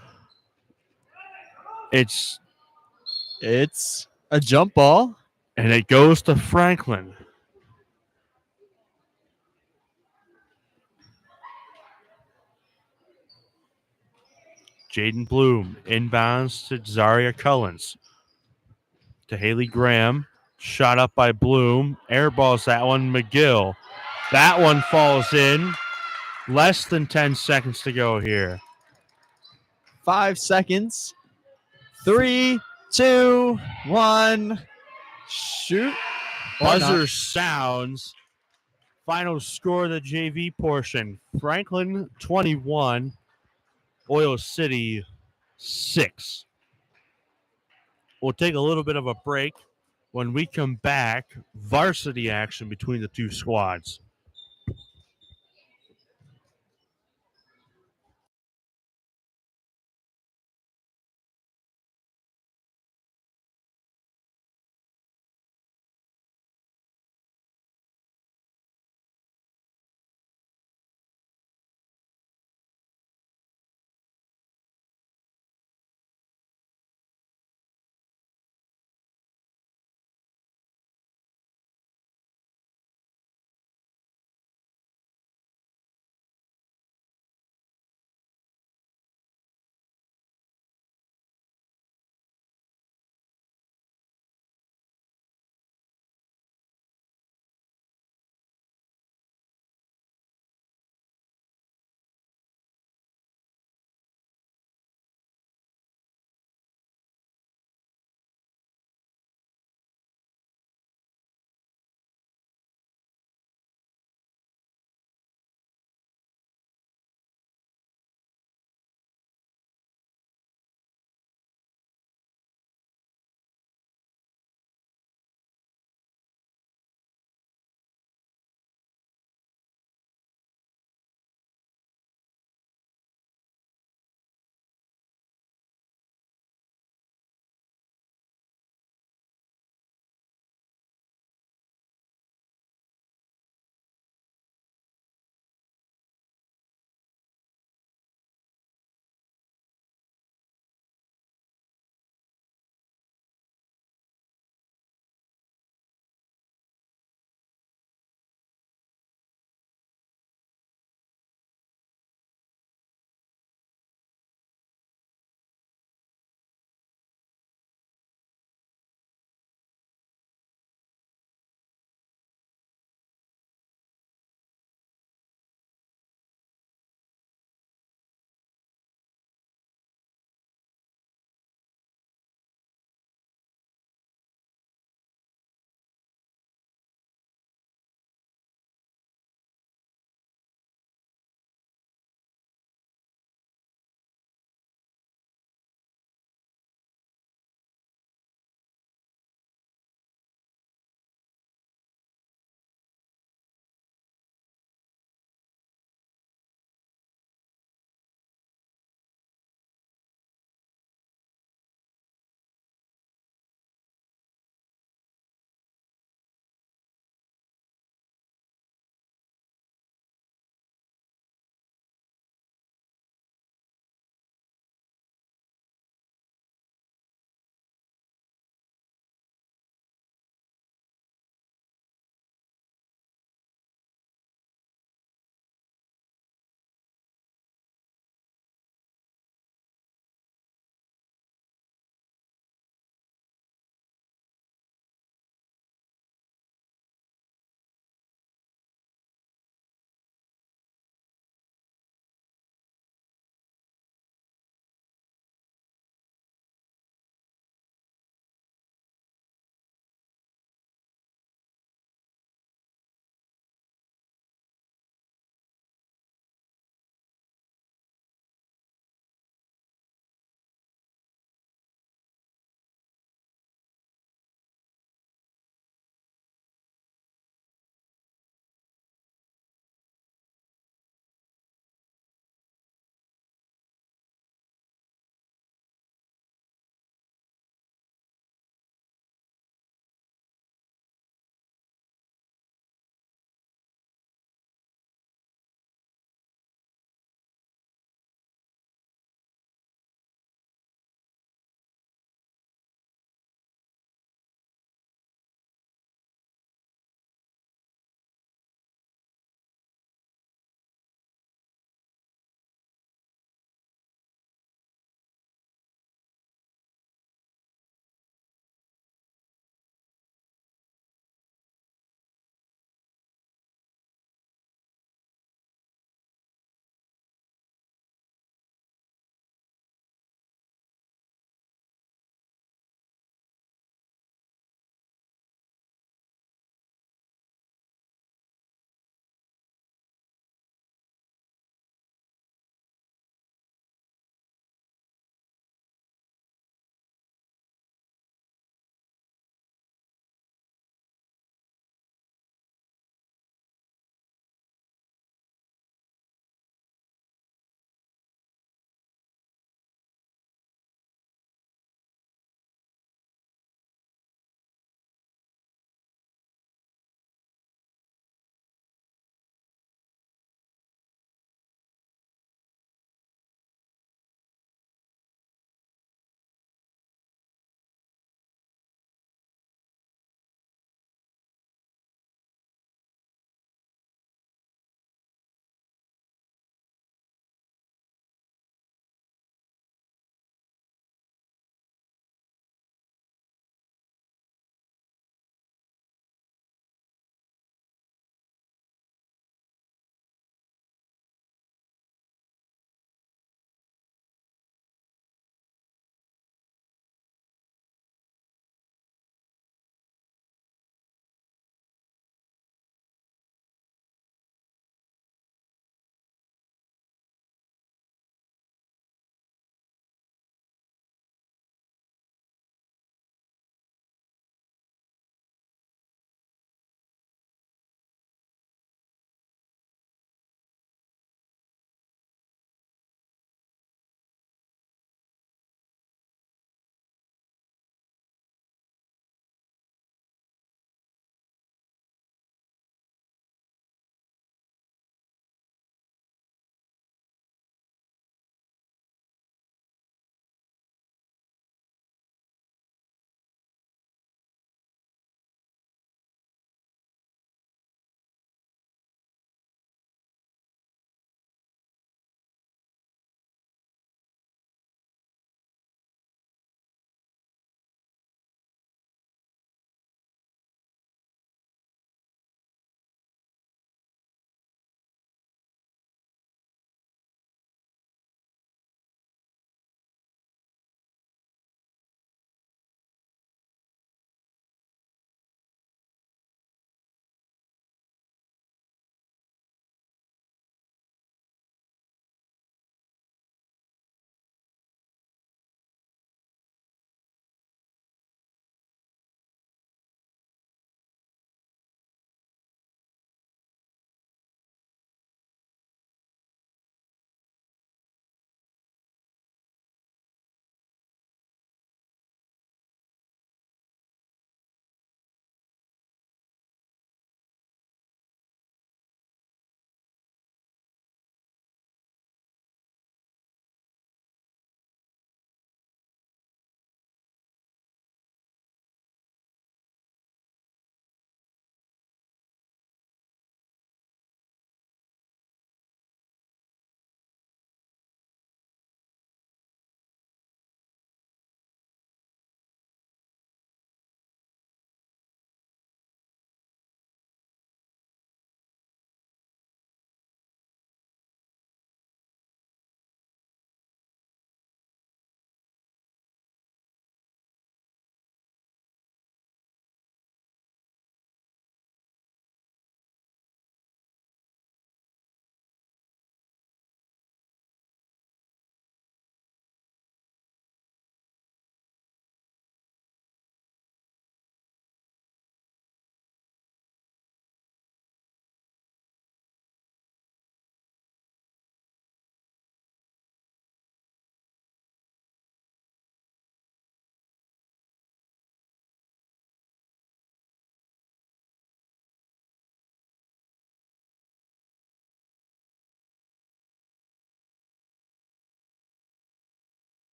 Speaker 1: It's
Speaker 2: a jump ball.
Speaker 1: and it goes to Franklin. Jaden Bloom inbounds to Zaria Cullens. To Haley Graham. Shot up by Bloom. Airballs that one. McGill. That one falls in. Less than 10 seconds to go here.
Speaker 2: 5 seconds. 3, 2, 1. Shoot.
Speaker 1: Buzzer sounds. Final score of the JV portion. Franklin 21. Oil City 6. We'll take a little bit of a break. When we come back, varsity action between the two squads.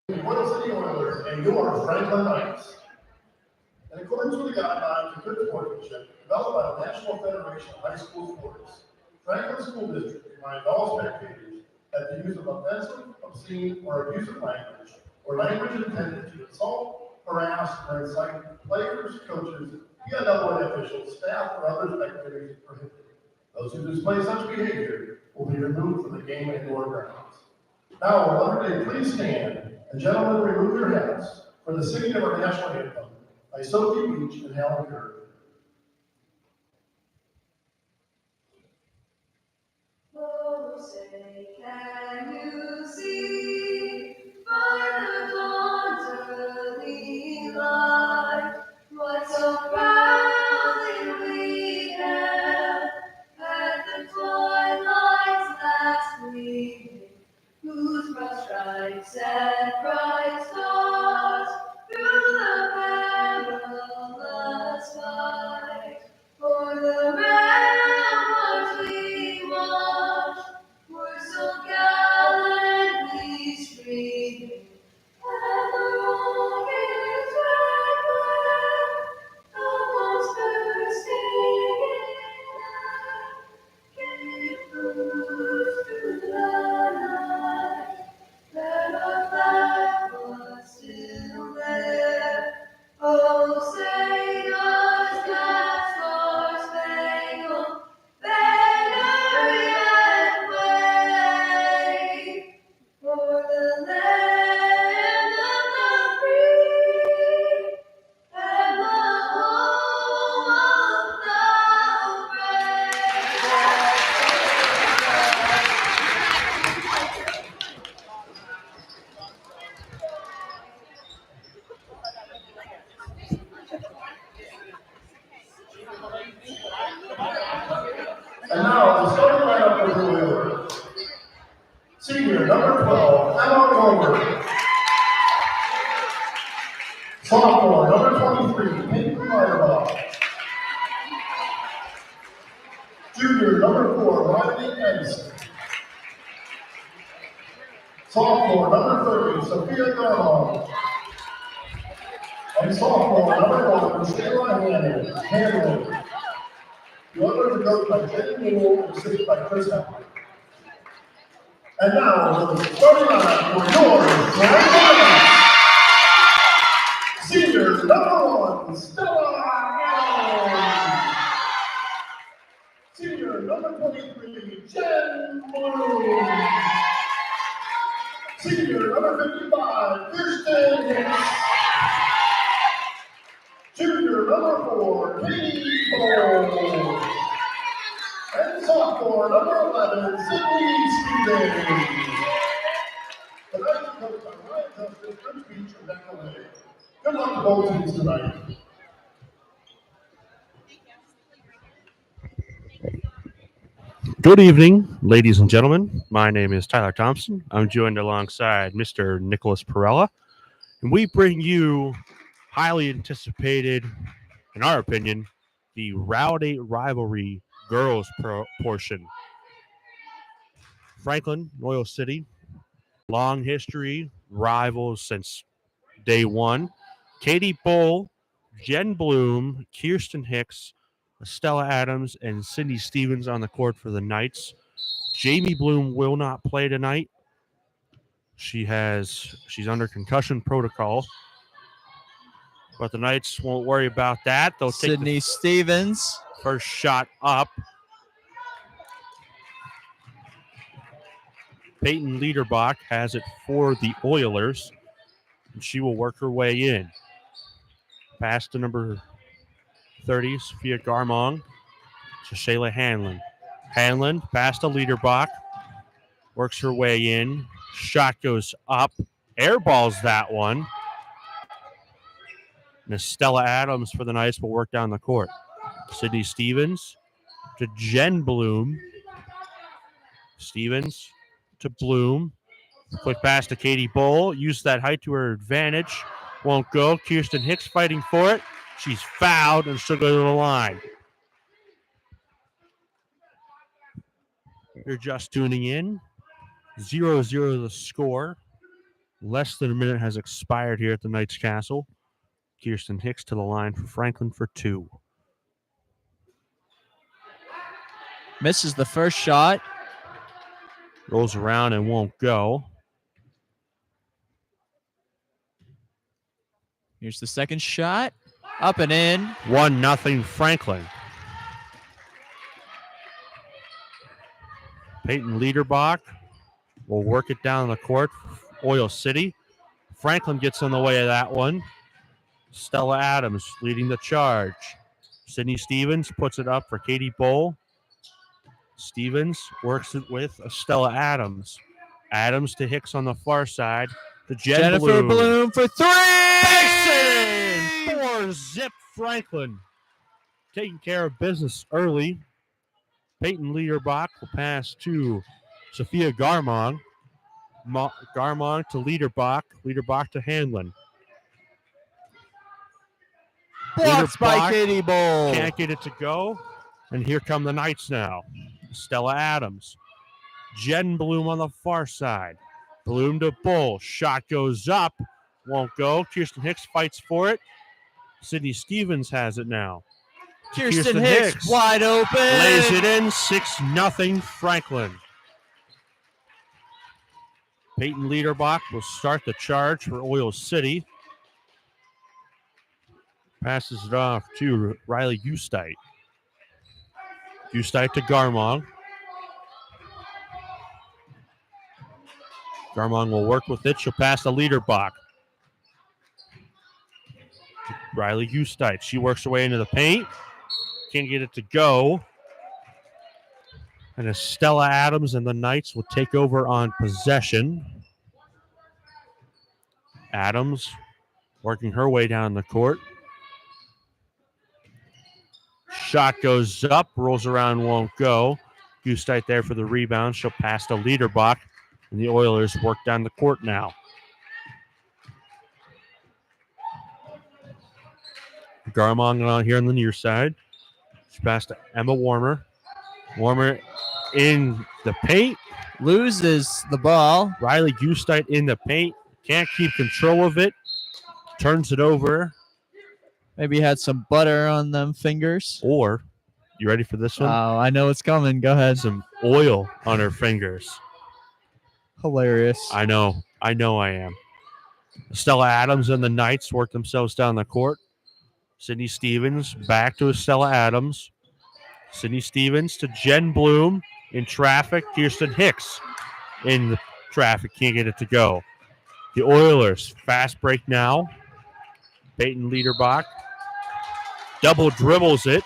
Speaker 3: Varsity Oilers and your Franklin Knights. In accordance with the guidelines of good sportsmanship developed by the National Federation of High School Sports, Franklin School District reminds all spectators that the use of offensive, obscene, or abusive language, or language intended to insult, harass, or incite players, coaches, PIAA officials, staff, or other spectators is prohibited. Those who display such behavior will be removed from the game indoor grounds. Now, will everybody please stand and gentlemen remove your hats for the singing of our national anthem by Sophie Beach and Helen Kerr.
Speaker 4: Oh, say, can you see by the dawn's early light what so proudly we hailed at the twilight's last gleaming, whose broad stripes and bright stars through the perilous fight for the ramparts we watched were so gallantly streaming, and the rocket's red flag almost bursting in gave proof to the night that our flag was still there. Oh, say does that star-spangled banner yet wave for the land of the free and the home of the brave?
Speaker 3: And now, the starting lineup for the Oilers. Senior, number 12, Emma Goldberg. Sophomore, number 23, Peyton Meyerbaugh. Junior, number 4, Rodney Edison. Sophomore, number 30, Sophia Garmon. And sophomore, number 1, Shayla Hanlon. The others are coached by Jenny Newell and assisted by Chris Heffley. And now, the starting lineup for your Franklin Knights. Senior, number 1, Stella Allen. Senior, number 23, Jen Bloom. Senior, number 55, Kirsten Hicks. Junior, number 4, Katie Cole. And sophomore, number 11, Sydney Stevens. Tonight, coached by Ryan Justice, Rich Beach, and Becca Way. Good luck to both teams tonight.
Speaker 1: Good evening, ladies and gentlemen. My name is Tyler Thompson. I'm joined alongside Mr. Nicholas Perella, and we bring you highly anticipated, in our opinion, the Route 8 rivalry girls portion. Franklin, Oil City, long history, rivals since day one. Katie Bull, Jen Bloom, Kirsten Hicks, Estella Adams, and Sydney Stevens on the court for the Knights. Jamie Bloom will not play tonight. She's under concussion protocol. But the Knights won't worry about that. They'll take
Speaker 2: Sydney Stevens.
Speaker 1: the first shot up. Peyton Liederbach has it for the Oilers, and she will work her way in. Pass to number 30, Sophia Garmong, to Shayla Hanlon. Hanlon, pass to Liederbach, works her way in. Shot goes up, airballs that one. And Estella Adams for the Knights will work down the court. Sydney Stevens to Jen Bloom. Stevens to Bloom. Quick pass to Katie Bull. Use that height to her advantage. Won't go. Kirsten Hicks fighting for it. She's fouled and she'll go to the line. You're just tuning in. 0-0 the score. Less than a minute has expired here at the Knights Castle. Kirsten Hicks to the line for Franklin for 2.
Speaker 2: Misses the first shot.
Speaker 1: Rolls around and won't go.
Speaker 2: Here's the second shot. Up and in.
Speaker 1: 1-0 Franklin. Peyton Liederbach will work it down the court for Oil City. Franklin gets in the way of that one. Stella Adams leading the charge. Sydney Stevens puts it up for Katie Bowl. Stevens works it with Stella Adams. Adams to Hicks on the far side. To
Speaker 2: Jennifer Bloom for 3.
Speaker 1: Banks it in! 4-zip Franklin. Taking care of business early. Peyton Liederbach will pass to Sophia Garmong. Garmong to Liederbach. Liederbach to Hanlon.
Speaker 2: Blocked by
Speaker 1: Liederbach
Speaker 2: Katie Bowl.
Speaker 1: Can't get it to go. And here come the Knights now. Stella Adams. Jen Bloom on the far side. Bloom to Bull. Shot goes up. Won't go. Kirsten Hicks fights for it. Sydney Stevens has it now.
Speaker 2: Kirsten Hicks wide open.
Speaker 1: Lays it in. 6-0 Franklin. Peyton Liederbach will start the charge for Oil City. Passes it off to Riley Gustite. Gustite to Garmong. Garmong will work with it. She'll pass to Liederbach. Riley Gustite. She works her way into the paint. Can't get it to go. And Estella Adams and the Knights will take over on possession. Adams working her way down the court. Shot goes up, rolls around, won't go. Gustite there for the rebound. She'll pass to Liederbach. And the Oilers work down the court now. Garmong on here on the near side. She passed to Emma Warmer. Warmer in the paint.
Speaker 2: Loses the ball.
Speaker 1: Riley Gustite in the paint. Can't keep control of it. Turns it over.
Speaker 2: Maybe had some butter on them fingers.
Speaker 1: Or, you ready for this one?
Speaker 2: Oh, I know it's coming. Go ahead.
Speaker 1: Some oil on her fingers.
Speaker 2: Hilarious.
Speaker 1: I know I am. Stella Adams and the Knights work themselves down the court. Sydney Stevens back to Stella Adams. Sydney Stevens to Jen Bloom in traffic. Kirsten Hicks in the traffic. Can't get it to go. The Oilers, fast break now. Peyton Liederbach double dribbles it.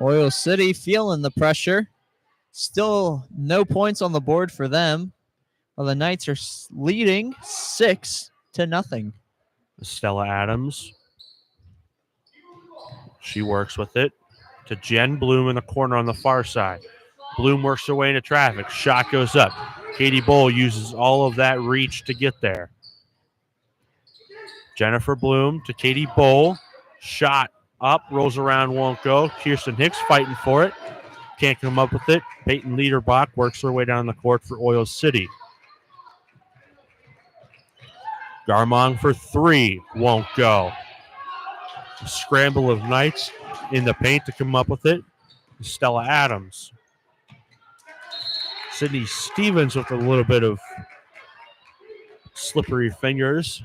Speaker 2: Oil City feeling the pressure. Still no points on the board for them. Well, the Knights are leading 6-0.
Speaker 1: Stella Adams. She works with it to Jen Bloom in the corner on the far side. Bloom works her way into traffic. Shot goes up. Katie Bowl uses all of that reach to get there. Jennifer Bloom to Katie Bowl. Shot up, rolls around, won't go. Kirsten Hicks fighting for it. Can't come up with it. Peyton Liederbach works her way down the court for Oil City. Garmong for 3. Won't go. A scramble of Knights in the paint to come up with it. Stella Adams. Sydney Stevens with a little bit of slippery fingers.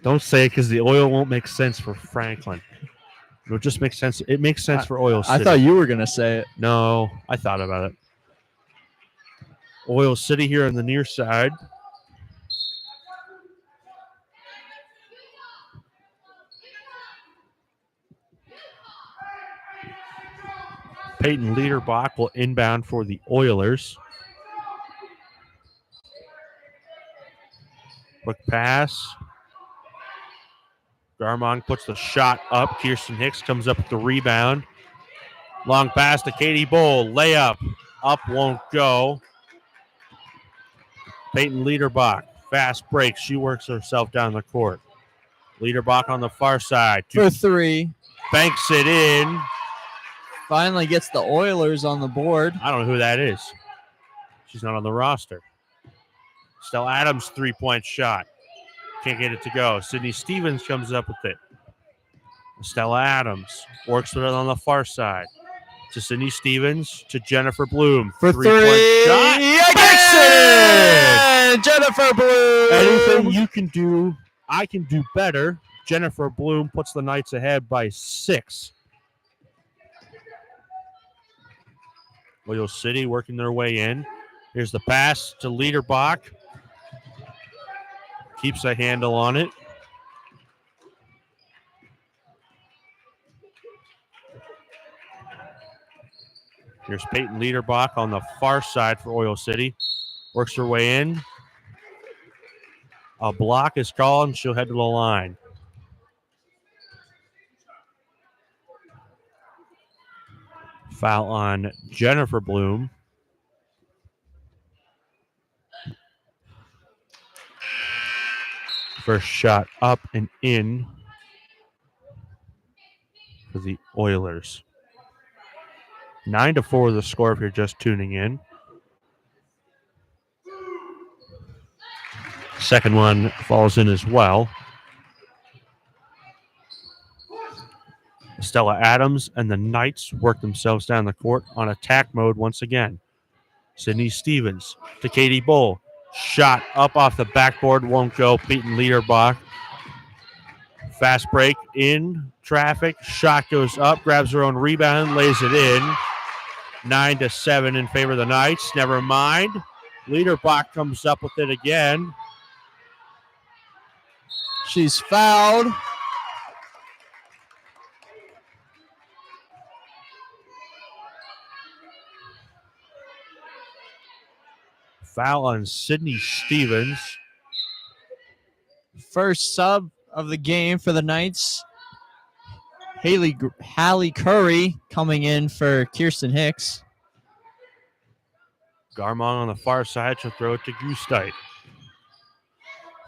Speaker 1: Don't say it because the oil won't make sense for Franklin. It'll just make sense. It makes sense for Oil City.
Speaker 2: I thought you were going to say it.
Speaker 1: No, I thought about it. Oil City here on the near side. Peyton Liederbach will inbound for the Oilers. Quick pass. Garmong puts the shot up. Kirsten Hicks comes up with the rebound. Long pass to Katie Bowl. Layup. Up, won't go. Peyton Liederbach. Fast break. She works herself down the court. Liederbach on the far side.
Speaker 2: For 3.
Speaker 1: Banks it in.
Speaker 2: finally gets the Oilers on the board.
Speaker 1: I don't know who that is. She's not on the roster. Stella Adams, 3-point shot. Can't get it to go. Sydney Stevens comes up with it. Stella Adams works with it on the far side. To Sydney Stevens, to Jennifer Bloom.
Speaker 2: For
Speaker 1: 3-point shot. Banks it in!
Speaker 2: Jennifer Bloom.
Speaker 1: Anything you can do, I can do better. Jennifer Bloom puts the Knights ahead by 6. Oil City working their way in. Here's the pass to Liederbach. Keeps a handle on it. Here's Peyton Liederbach on the far side for Oil City. Works her way in. A block is called, and she'll head to the line. Foul on Jennifer Bloom. First shot up and in for the Oilers. 9-4 the score if you're just tuning in. Second one falls in as well. Stella Adams and the Knights work themselves down the court on attack mode once again. Sydney Stevens to Katie Bull. Shot up off the backboard, won't go. Peyton Liederbach. Fast break in traffic. Shot goes up, grabs her own rebound, lays it in. 9-7 in favor of the Knights. Never mind. Liederbach comes up with it again.
Speaker 2: She's fouled.
Speaker 1: Foul on Sydney Stevens.
Speaker 2: First sub of the game for the Knights. Hallie Curry coming in for Kirsten Hicks.
Speaker 1: Garmon on the far side. She'll throw it to Gustite.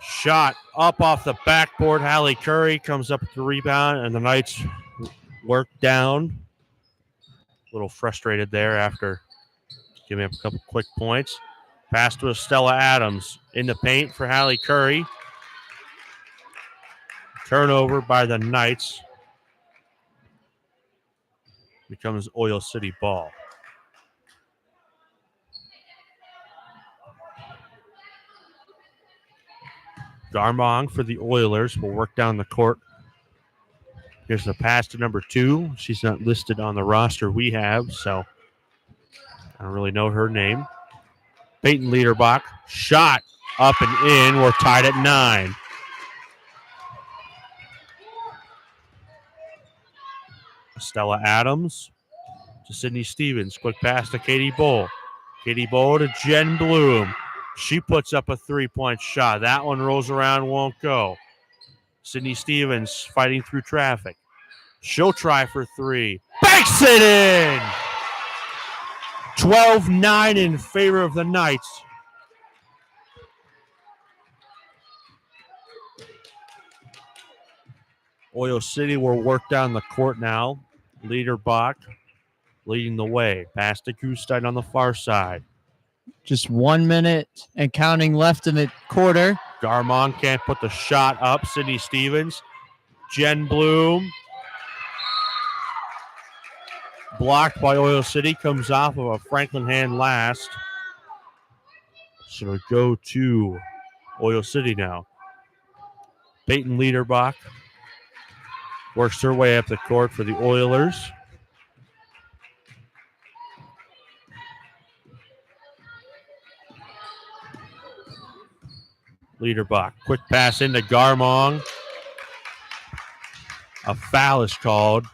Speaker 1: Shot up off the backboard. Hallie Curry comes up with the rebound, and the Knights work down. A little frustrated there after giving up a couple quick points. Pass to Stella Adams. In the paint for Hallie Curry. Turnover by the Knights. Becomes Oil City ball. Garmong for the Oilers will work down the court. Here's the pass to number 2. She's not listed on the roster we have, so I don't really know her name. Peyton Liederbach. Shot up and in. We're tied at 9. Stella Adams to Sydney Stevens. Quick pass to Katie Bull. Katie Bull to Jen Bloom. She puts up a 3-point shot. That one rolls around, won't go. Sydney Stevens fighting through traffic. She'll try for 3. Banks it in! 12-9 in favor of the Knights. Oil City will work down the court now. Liederbach leading the way. Pass to Gustite on the far side.
Speaker 2: Just 1 minute and counting left in the quarter.
Speaker 1: Garmon can't put the shot up. Sydney Stevens. Jen Bloom. Blocked by Oil City. Comes off of a Franklin hand last. So we go to Oil City now. Peyton Liederbach works her way up the court for the Oilers. Liederbach. Quick pass into Garmong. A foul is called.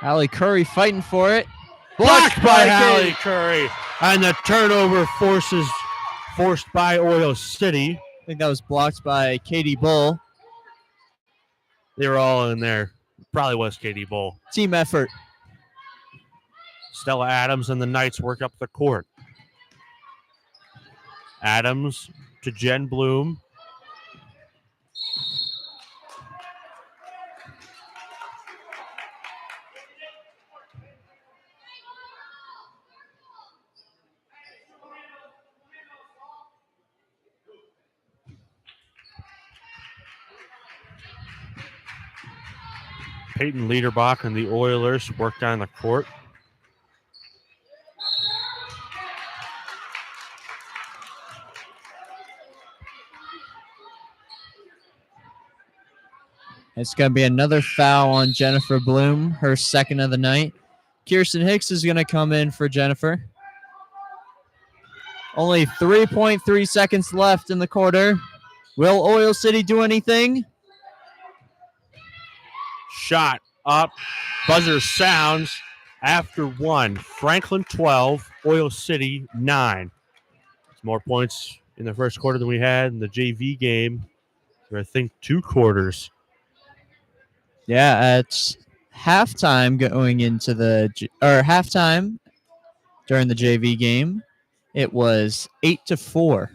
Speaker 2: Hallie Curry fighting for it.
Speaker 1: Blocked by Hallie
Speaker 2: Katie.
Speaker 1: Curry. And the turnover forced by Oil City.
Speaker 2: I think that was blocked by Katie Bull.
Speaker 1: They were all in there. Probably was Katie Bull.
Speaker 2: Team effort.
Speaker 1: Stella Adams and the Knights work up the court. Adams to Jen Bloom. Peyton Liederbach and the Oilers work down the court.
Speaker 2: It's going to be another foul on Jennifer Bloom, her second of the night. Kirsten Hicks is going to come in for Jennifer. Only 3.3 seconds left in the quarter. Will Oil City do anything?
Speaker 1: Shot up. Buzzer sounds after one. Franklin 12, Oil City 9. It's more points in the first quarter than we had in the JV game for, I think, 2 quarters.
Speaker 2: Yeah, it's halftime going into halftime during the JV game. It was 8-4.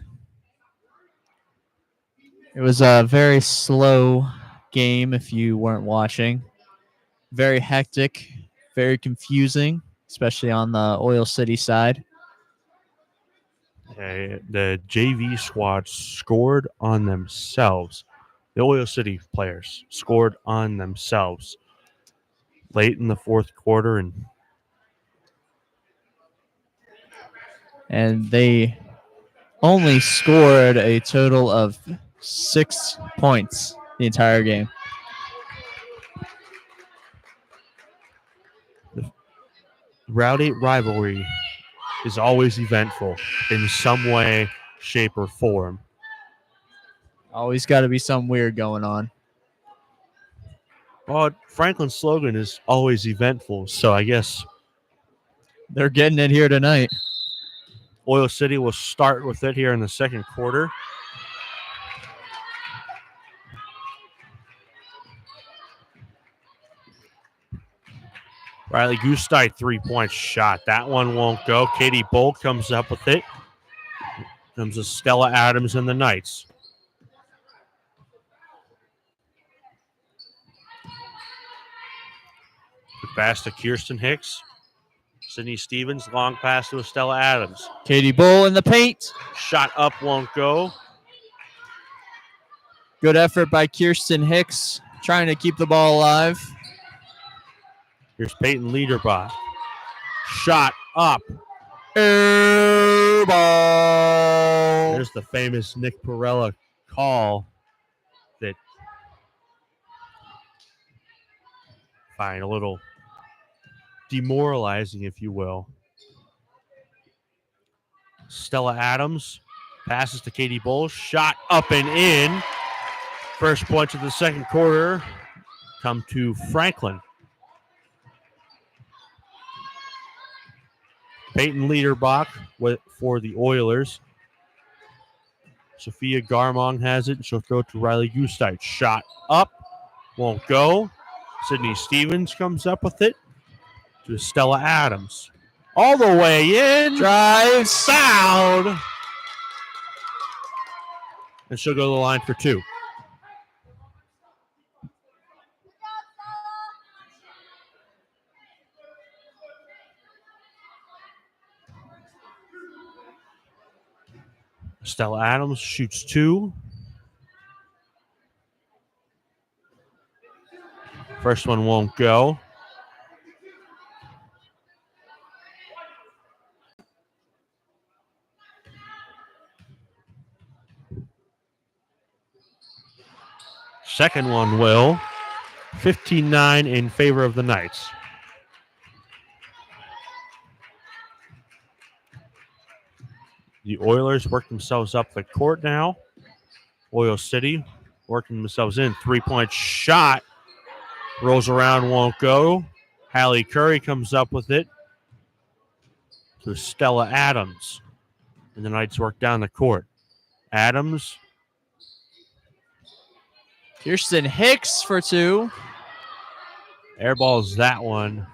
Speaker 2: It was a very slow game if you weren't watching. Very hectic, very confusing, especially on the Oil City side.
Speaker 1: The JV squad scored on themselves. The Oil City players scored on themselves late in the fourth quarter,
Speaker 2: and they only scored a total of 6 points the entire game.
Speaker 1: The Route 8 rivalry is always eventful in some way, shape, or form.
Speaker 2: Always got to be something weird going on.
Speaker 1: Well, Franklin's slogan is always eventful, so I guess
Speaker 2: they're getting it here tonight.
Speaker 1: Oil City will start with it here in the second quarter. Riley Gustite, 3-point shot. That one won't go. Katie Bolt comes up with it. Comes with Stella Adams and the Knights. Good pass to Kirsten Hicks. Sydney Stevens, long pass to Stella Adams.
Speaker 2: Katie Bull in the paint.
Speaker 1: Shot up won't go.
Speaker 2: Good effort by Kirsten Hicks, trying to keep the ball alive.
Speaker 1: Here's Peyton Liederbach. Shot up.
Speaker 2: Air ball.
Speaker 1: There's the famous Nick Perella call that I find a little demoralizing, if you will. Stella Adams passes to Katie Bull. Shot up and in. First points of the second quarter come to Franklin. Peyton Liederbach for the Oilers. Sophia Garmong has it. She'll throw it to Riley Gustite. Shot up. Won't go. Sydney Stevens comes up with it to Stella Adams. All the way in.
Speaker 2: Drive.
Speaker 1: Fouled. And she'll go to the line for 2. Stella Adams shoots 2. First one won't go. Second one will. 15-9 in favor of the Knights. The Oilers work themselves up the court now. Oil City working themselves in. 3-point shot. Rolls around, won't go. Hallie Curry comes up with it to Stella Adams. And the Knights work down the court. Adams.
Speaker 2: Kirsten Hicks for 2.
Speaker 1: Airballs that one.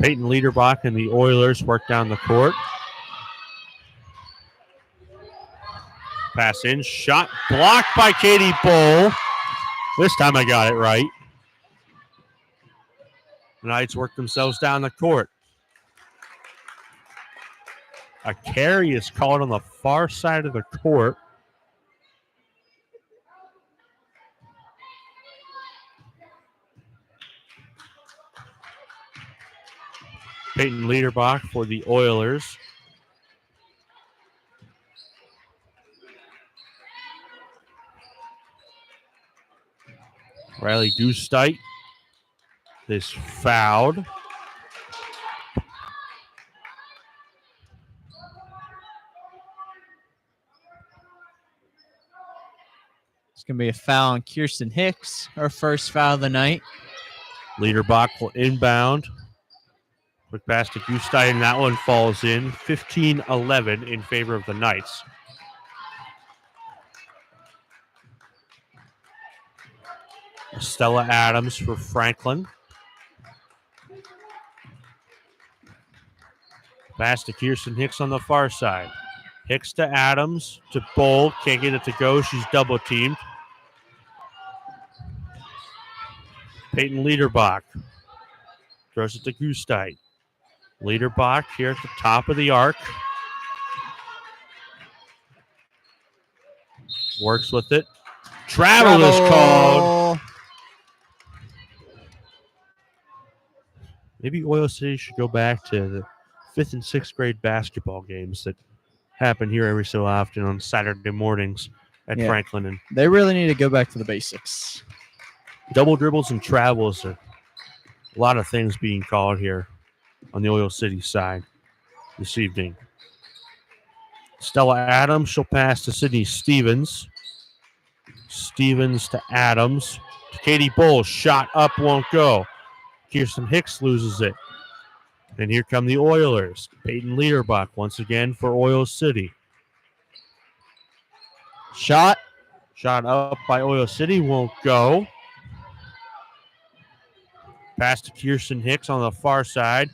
Speaker 1: Peyton Liederbach and the Oilers work down the court. Pass in, shot blocked by Katie Bull. This time I got it right. The Knights work themselves down the court. A carry is called on the far side of the court. Peyton Liederbach for the Oilers. Riley Gustite is fouled.
Speaker 2: It's going to be a foul on Kirsten Hicks, her first foul of the night.
Speaker 1: Liederbach will inbound. Quick pass to Gustite, and that one falls in. 15-11 in favor of the Knights. Stella Adams for Franklin. Pass to Kirsten Hicks on the far side. Hicks to Adams to Bull. Can't get it to go. She's double teamed. Peyton Liederbach throws it to Gustite. Liederbach here at the top of the arc. Works with it. Travel is called. Maybe Oil City should go back to the 5th and 6th grade basketball games that happen here every so often on Saturday mornings at Franklin. And
Speaker 2: they really need to go back to the basics.
Speaker 1: Double dribbles and travels are a lot of things being called here on the Oil City side this evening. Stella Adams, she'll pass to Sydney Stevens. Stevens to Adams. To Katie Bull, shot up, won't go. Kirsten Hicks loses it. And here come the Oilers. Peyton Liederbach once again for Oil City. Shot up by Oil City, won't go. Pass to Kirsten Hicks on the far side.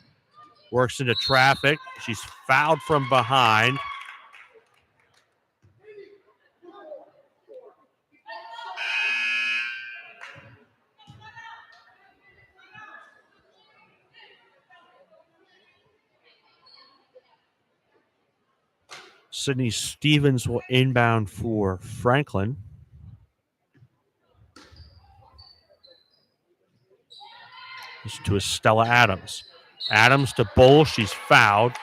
Speaker 1: Works into traffic. She's fouled from behind. Sydney Stevens will inbound for Franklin. This to Stella Adams. Adams to Bull. She's fouled.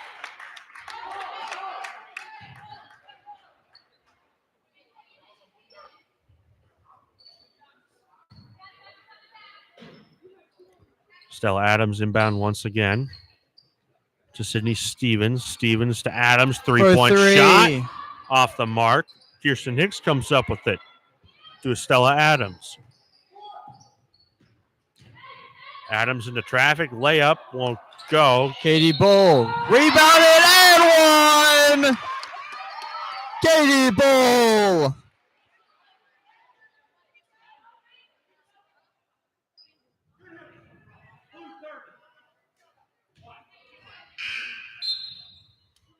Speaker 1: Stella Adams inbound once again to Sydney Stevens. Stevens to Adams. Three-point shot off the mark. Kirsten Hicks comes up with it to Stella Adams. Adams into traffic. Layup won't go.
Speaker 2: Katie Bull rebounded and one. Katie Bull.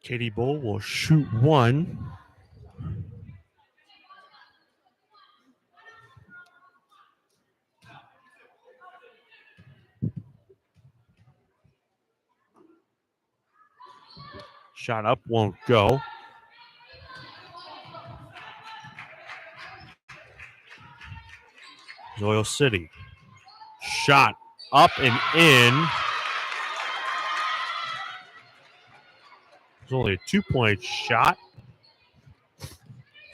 Speaker 1: Katie Bull will shoot one. Shot up, won't go. Oil City. Shot up and in. It's only a 2-point shot.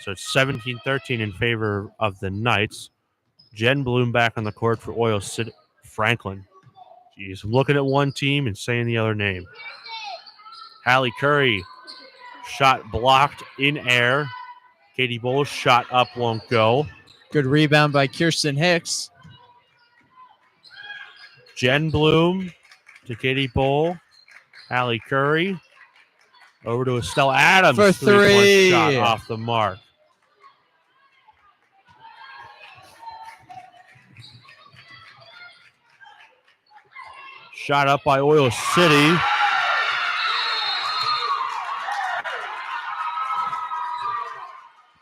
Speaker 1: So it's 17-13 in favor of the Knights. Jen Bloom back on the court for Oil City. Franklin. Jeez, I'm looking at one team and saying the other name. Hallie Curry. Shot blocked in air. Katie Bull shot up, won't go.
Speaker 2: Good rebound by Kirsten Hicks.
Speaker 1: Jen Bloom to Katie Bull. Hallie Curry. Over to Estelle Adams.
Speaker 2: For three.
Speaker 1: Shot off the mark. Shot up by Oil City.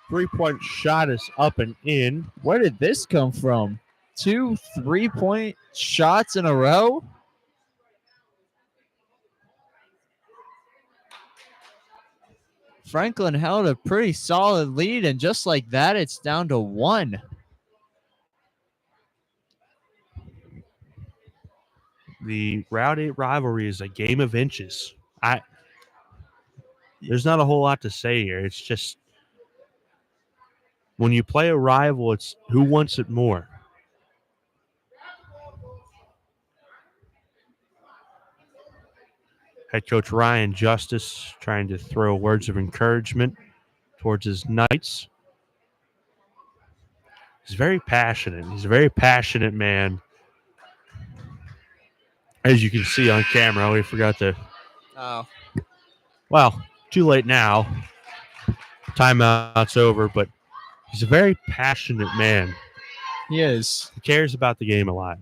Speaker 1: Three-point shot is up and in.
Speaker 2: Where did this come from? 2 3-point shots in a row? Franklin held a pretty solid lead, and just like that, it's down to 1.
Speaker 1: The Route 8 rivalry is a game of inches. There's not a whole lot to say here. It's just when you play a rival, it's who wants it more. Head coach Ryan Justice trying to throw words of encouragement towards his Knights. He's very passionate. He's a very passionate man. As you can see on camera, we forgot to.
Speaker 2: Oh.
Speaker 1: Well, too late now. Timeout's over, but he's a very passionate man.
Speaker 2: He is.
Speaker 1: He cares about the game a lot.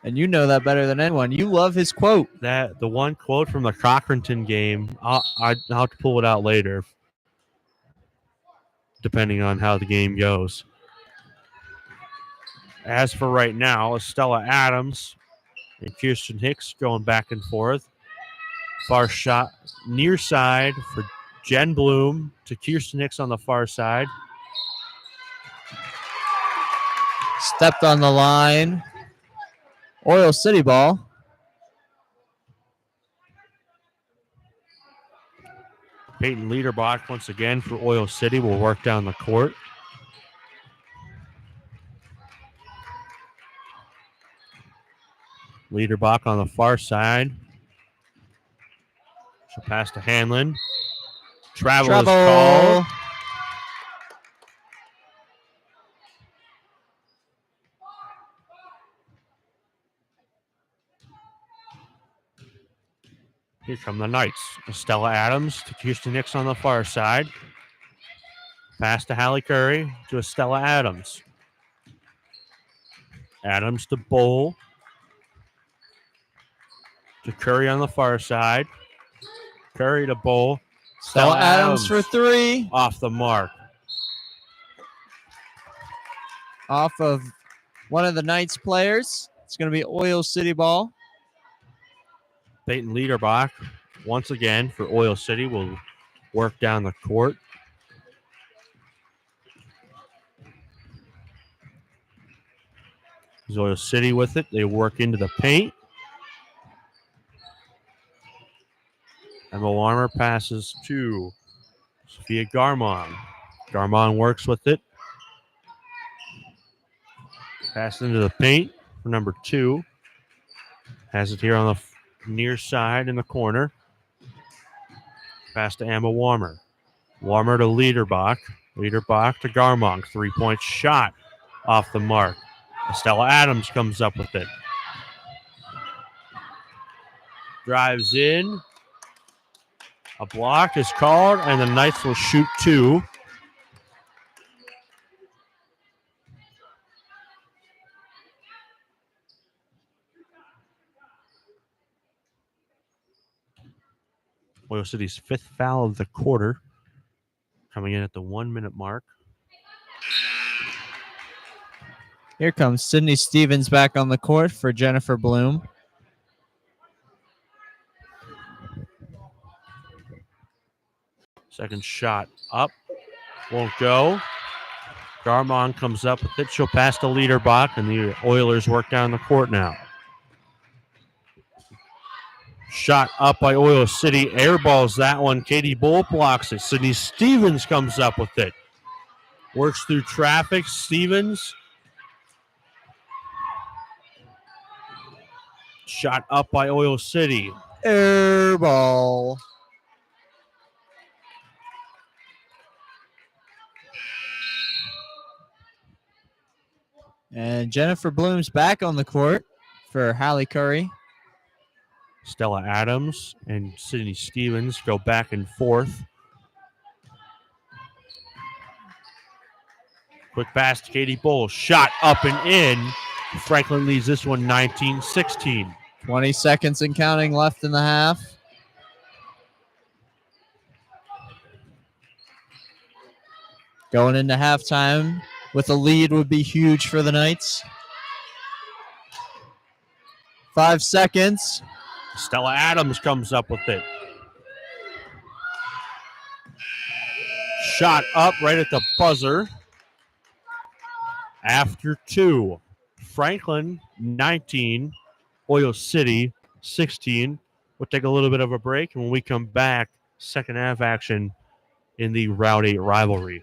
Speaker 2: And you know that better than anyone. You love his quote.
Speaker 1: The one quote from the Cochranton game, I'll have to pull it out later, depending on how the game goes. As for right now, Estella Adams and Kirsten Hicks going back and forth. Far shot near side for Jen Bloom to Kirsten Hicks on the far side.
Speaker 2: Stepped on the line. Oil City ball.
Speaker 1: Peyton Liederbach once again for Oil City will work down the court. Liederbach on the far side. She'll pass to Hanlon. Travel is called. Here come the Knights. Estella Adams to Kirsten Hicks on the far side. Pass to Hallie Curry to Estella Adams. Adams to Bowl. To Curry on the far side. Curry to Bowl.
Speaker 2: Stella Adams for 3.
Speaker 1: Off the mark.
Speaker 2: Off of one of the Knights players. It's going to be Oil City ball.
Speaker 1: Peyton Liederbach, once again for Oil City, will work down the court. There's Oil City with it. They work into the paint. Emma Warmer passes to Sophia Garmon. Garmon works with it. Pass into the paint for number 2. Has it here on the near side in the corner. Pass to Emma Warmer. Warmer to Liederbach. Liederbach to Garmon. 3-point shot off the mark. Estella Adams comes up with it. Drives in. A block is called, and the Knights will shoot 2. Oil City's 5th foul of the quarter, coming in at the 1-minute mark.
Speaker 2: Here comes Sydney Stevens back on the court for Jennifer Bloom.
Speaker 1: Second shot up. Won't go. Garmon comes up with it. She'll pass to Liederbach, and the Oilers work down the court now. Shot up by Oil City. Airballs that one. Katie Bull blocks it. Sydney Stevens comes up with it. Works through traffic. Stevens. Shot up by Oil City.
Speaker 2: Air ball. And Jennifer Bloom's back on the court for Hallie Curry.
Speaker 1: Stella Adams and Sydney Stevens go back and forth. Quick pass to Katie Bowles. Shot up and in. Franklin leads this one 19-16.
Speaker 2: 20 seconds and counting left in the half. Going into halftime with a lead would be huge for the Knights. 5 seconds.
Speaker 1: Stella Adams comes up with it. Shot up right at the buzzer. After 2. Franklin 19, Oil City 16. We'll take a little bit of a break, and when we come back, second half action in the Route 8 rivalry.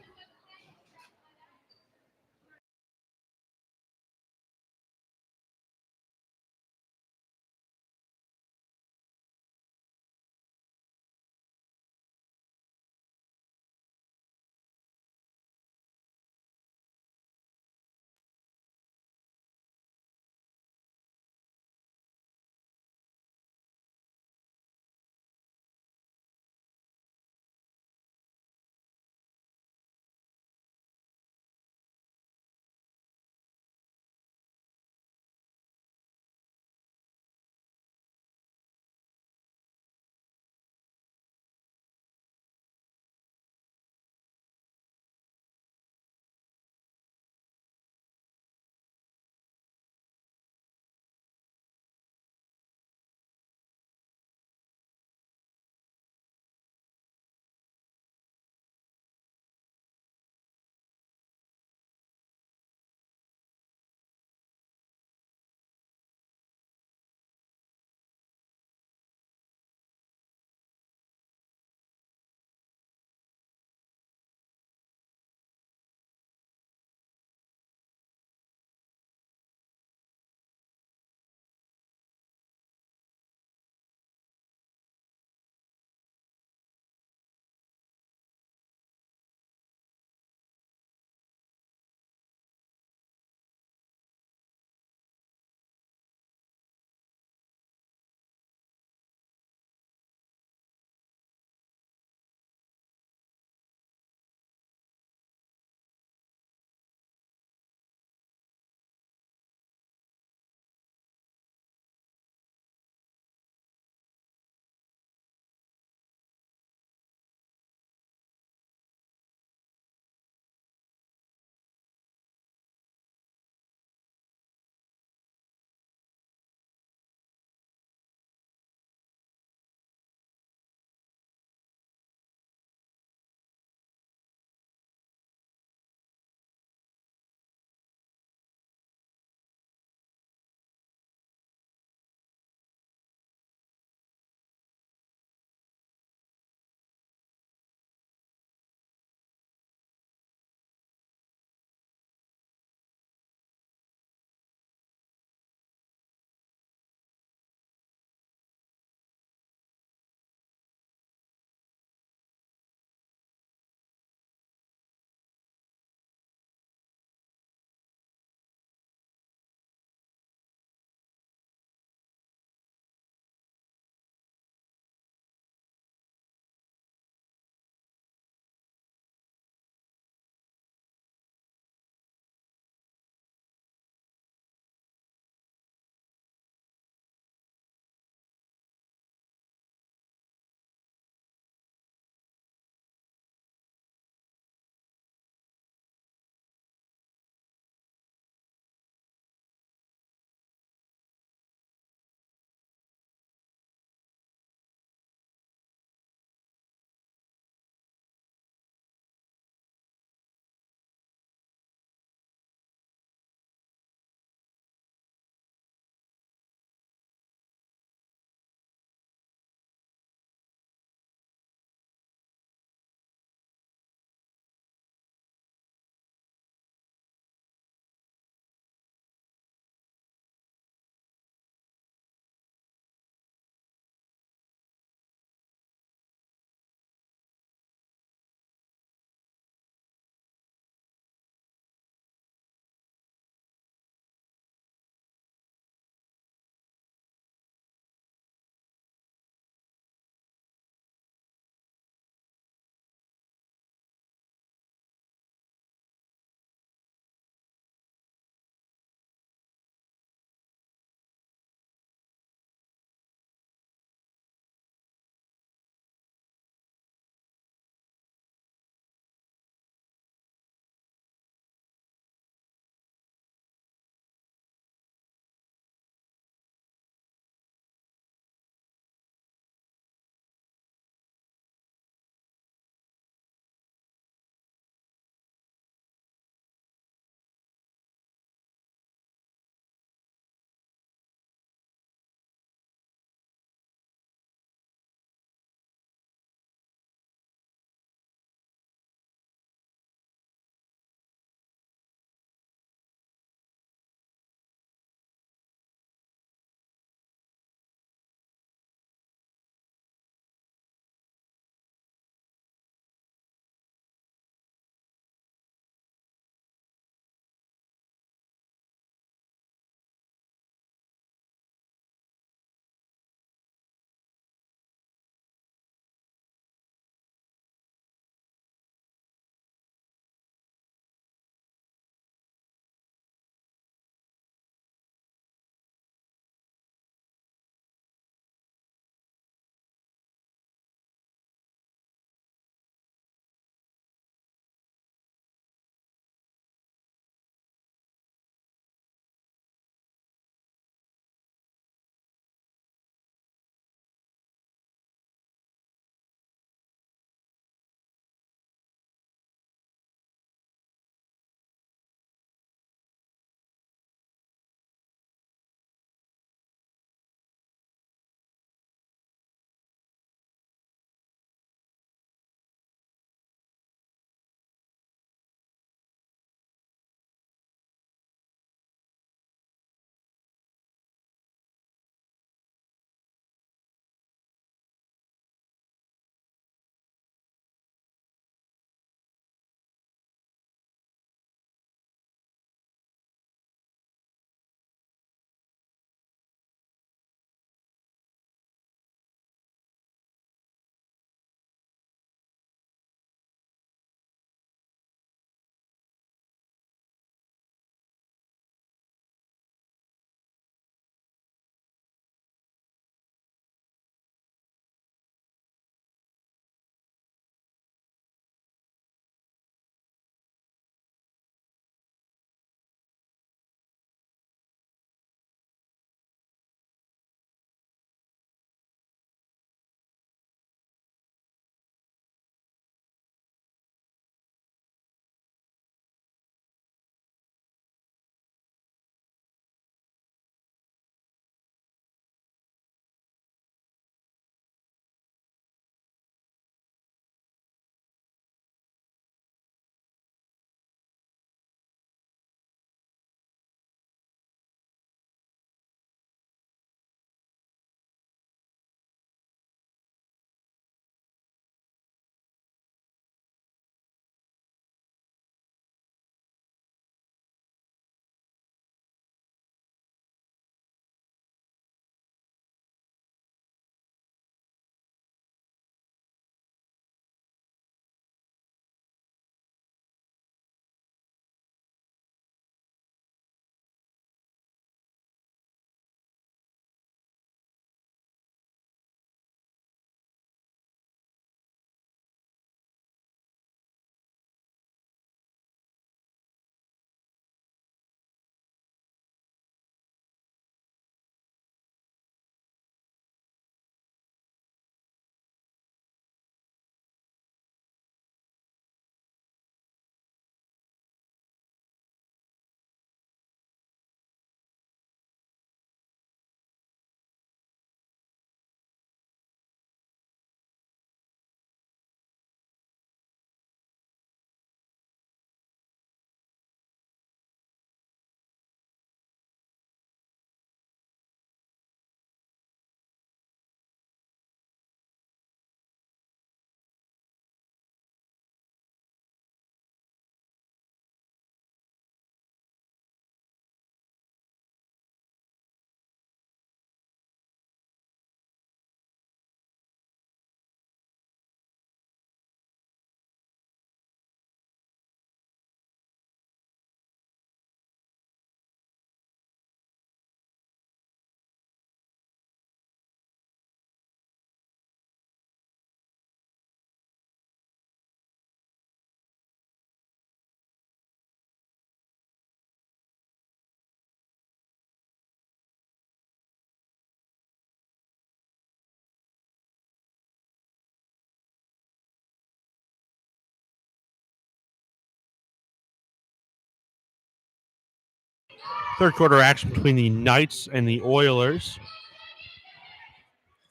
Speaker 1: Third quarter action between the Knights and the Oilers.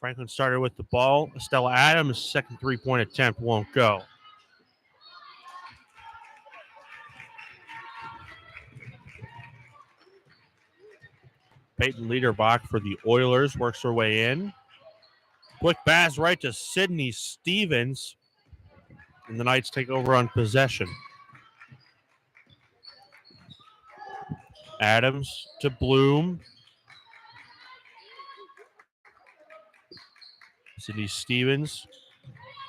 Speaker 1: Franklin started with the ball. Estella Adams' second three-point attempt won't go. Peyton Liederbach for the Oilers works her way in. Quick pass right to Sydney Stevens. And the Knights take over on possession. Adams to Bloom. Sydney Stevens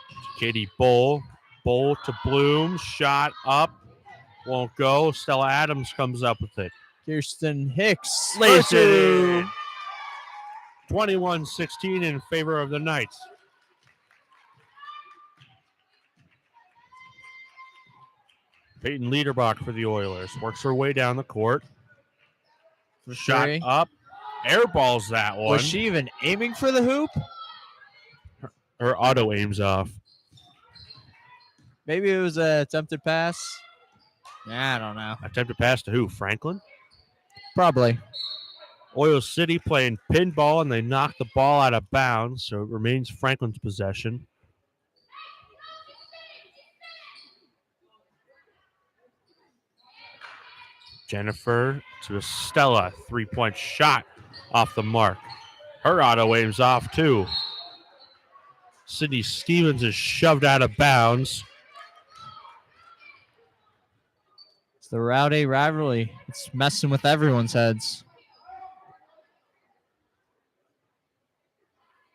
Speaker 1: to Katie Bull. Bull to Bloom. Shot up. Won't go. Stella Adams comes up with it.
Speaker 2: Kirsten Hicks.
Speaker 1: Lays it in. 21-16 in favor of the Knights. Peyton Liederbach for the Oilers. Works her way down the court.
Speaker 2: For
Speaker 1: Shot
Speaker 2: three.
Speaker 1: up. Airballs that one.
Speaker 2: Was she even aiming for the hoop?
Speaker 1: Her auto aims off.
Speaker 2: Maybe it was a attempted pass. Yeah, I don't know.
Speaker 1: Attempted pass to who? Franklin?
Speaker 2: Probably.
Speaker 1: Oil City playing pinball, and they knock the ball out of bounds, so it remains Franklin's possession. Jennifer to Estella. Three-point shot off the mark. Her auto aims off, too. Sydney Stevens is shoved out of bounds.
Speaker 2: It's the Rowdy rivalry. It's messing with everyone's heads.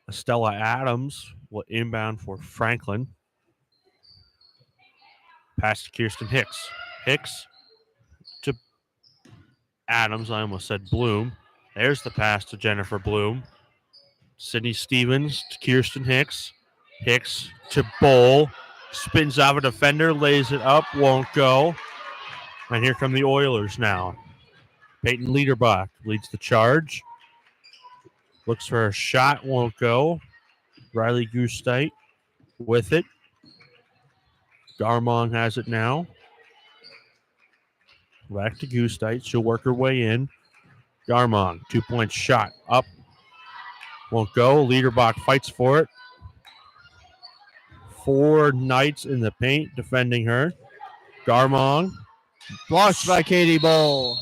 Speaker 1: Estella Adams will inbound for Franklin. Pass to Kirsten Hicks. Hicks to Adams. I almost said Bloom. There's the pass to Jennifer Bloom. Sydney Stevens to Kirsten Hicks. Hicks to Bowl. Spins off a defender, lays it up, won't go. And here come the Oilers now. Peyton Liederbach leads the charge. Looks for a shot, won't go. Riley Gustite with it. Garmong has it now. Back to Gustite. She'll work her way in. Garmong, 2-point shot up. Won't go. Liederbach fights for it. 4 Knights in the paint defending her. Garmong.
Speaker 2: Blocked by Katie Bull.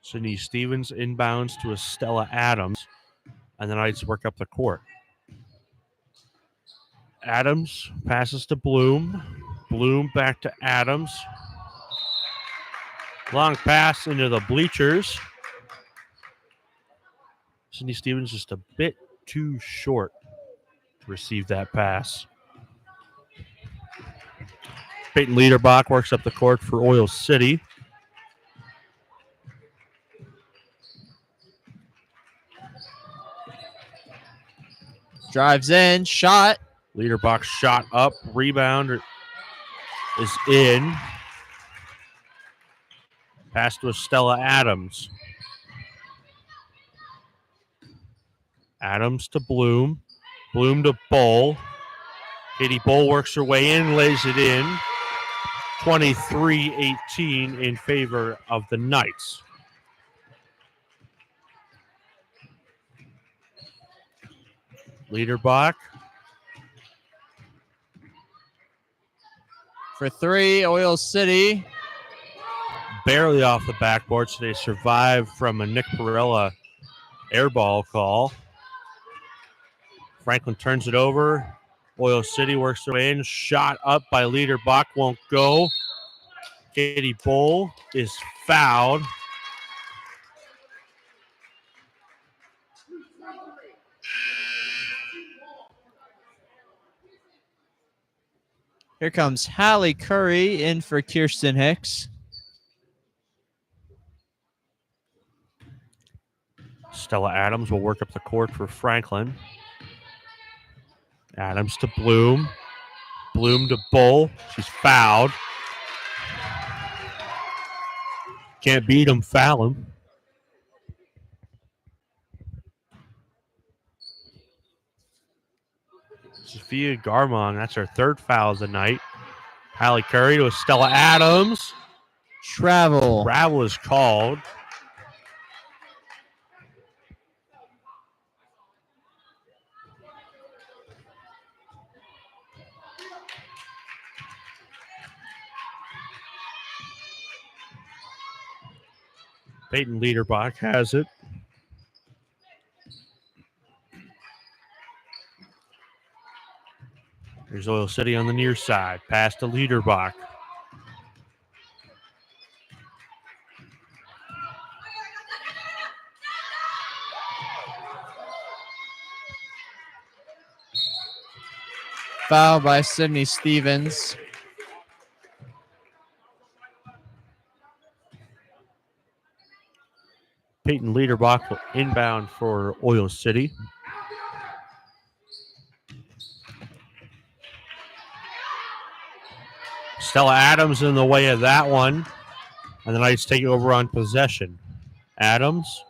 Speaker 1: Sydney Stevens inbounds to Estella Adams, and the Knights work up the court. Adams passes to Bloom. Bloom back to Adams. Long pass into the bleachers. Sydney Stevens just a bit too short to receive that pass. Peyton Liederbach works up the court for Oil City.
Speaker 2: Drives in, shot.
Speaker 1: Liederbach shot up, rebound is in. Pass to Estella Adams. Adams to Bloom. Bloom to Bull. Katie Bull works her way in, lays it in. 23-18 in favor of the Knights. Liederbach.
Speaker 2: For 3, Oil City.
Speaker 1: Barely off the backboard, so they survive from a Nick Perella airball call. Franklin turns it over. Oil City works their way in. Shot up by Liederbach, won't go. Katie Bull is fouled.
Speaker 2: Here comes Hallie Curry in for Kirsten Hicks.
Speaker 1: Stella Adams will work up the court for Franklin. Adams to Bloom. Bloom to Bull. She's fouled. Can't beat them, foul them. Sophia Garmong, that's her third foul of the night. Hallie Curry to Stella Adams.
Speaker 2: Travel.
Speaker 1: Travel is called. Peyton Liederbach has it. There's Oil City on the near side. Pass to Liederbach.
Speaker 2: Foul by Sydney Stevens.
Speaker 1: Peyton Liederbach will inbound for Oil City. Stella Adams in the way of that one. And the Knights take over on possession. Adams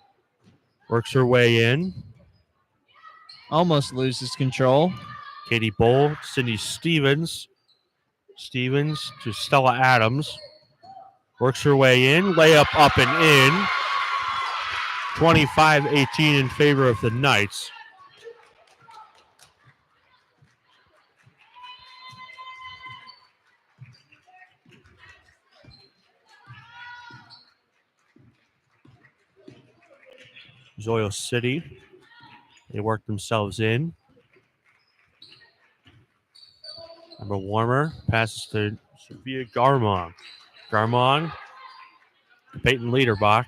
Speaker 1: works her way in.
Speaker 2: Almost loses control.
Speaker 1: Katie Bull, Sydney Stevens. Stevens to Stella Adams. Works her way in. Layup up and in. 25-18 in favor of the Knights. Oil City. They work themselves in. Number Warmer passes to Sophia Garmong. Garmong to Peyton Liederbach.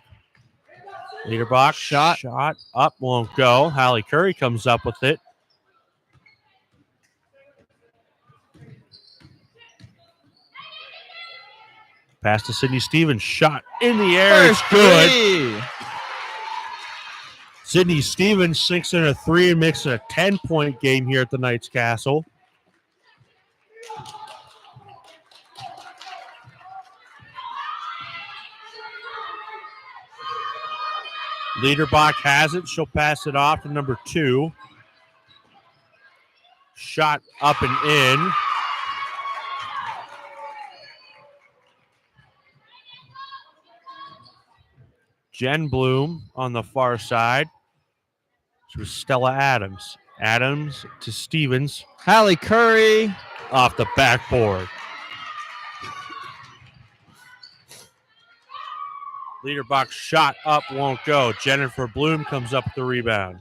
Speaker 1: Liederbach shot up, won't go. Hallie Curry comes up with it. Pass to Sydney Stevens. Shot in the air. It's good.
Speaker 2: Three.
Speaker 1: Sydney Stevens sinks in a three and makes it a 10-point game here at the Knights Castle. Liederbach has it. She'll pass it off to number 2. Shot up and in. Jen Bloom on the far side. To Stella Adams. Adams to Stevens.
Speaker 2: Hallie Curry.
Speaker 1: Off the backboard. Liederbach shot up, won't go. Jennifer Bloom comes up with the rebound.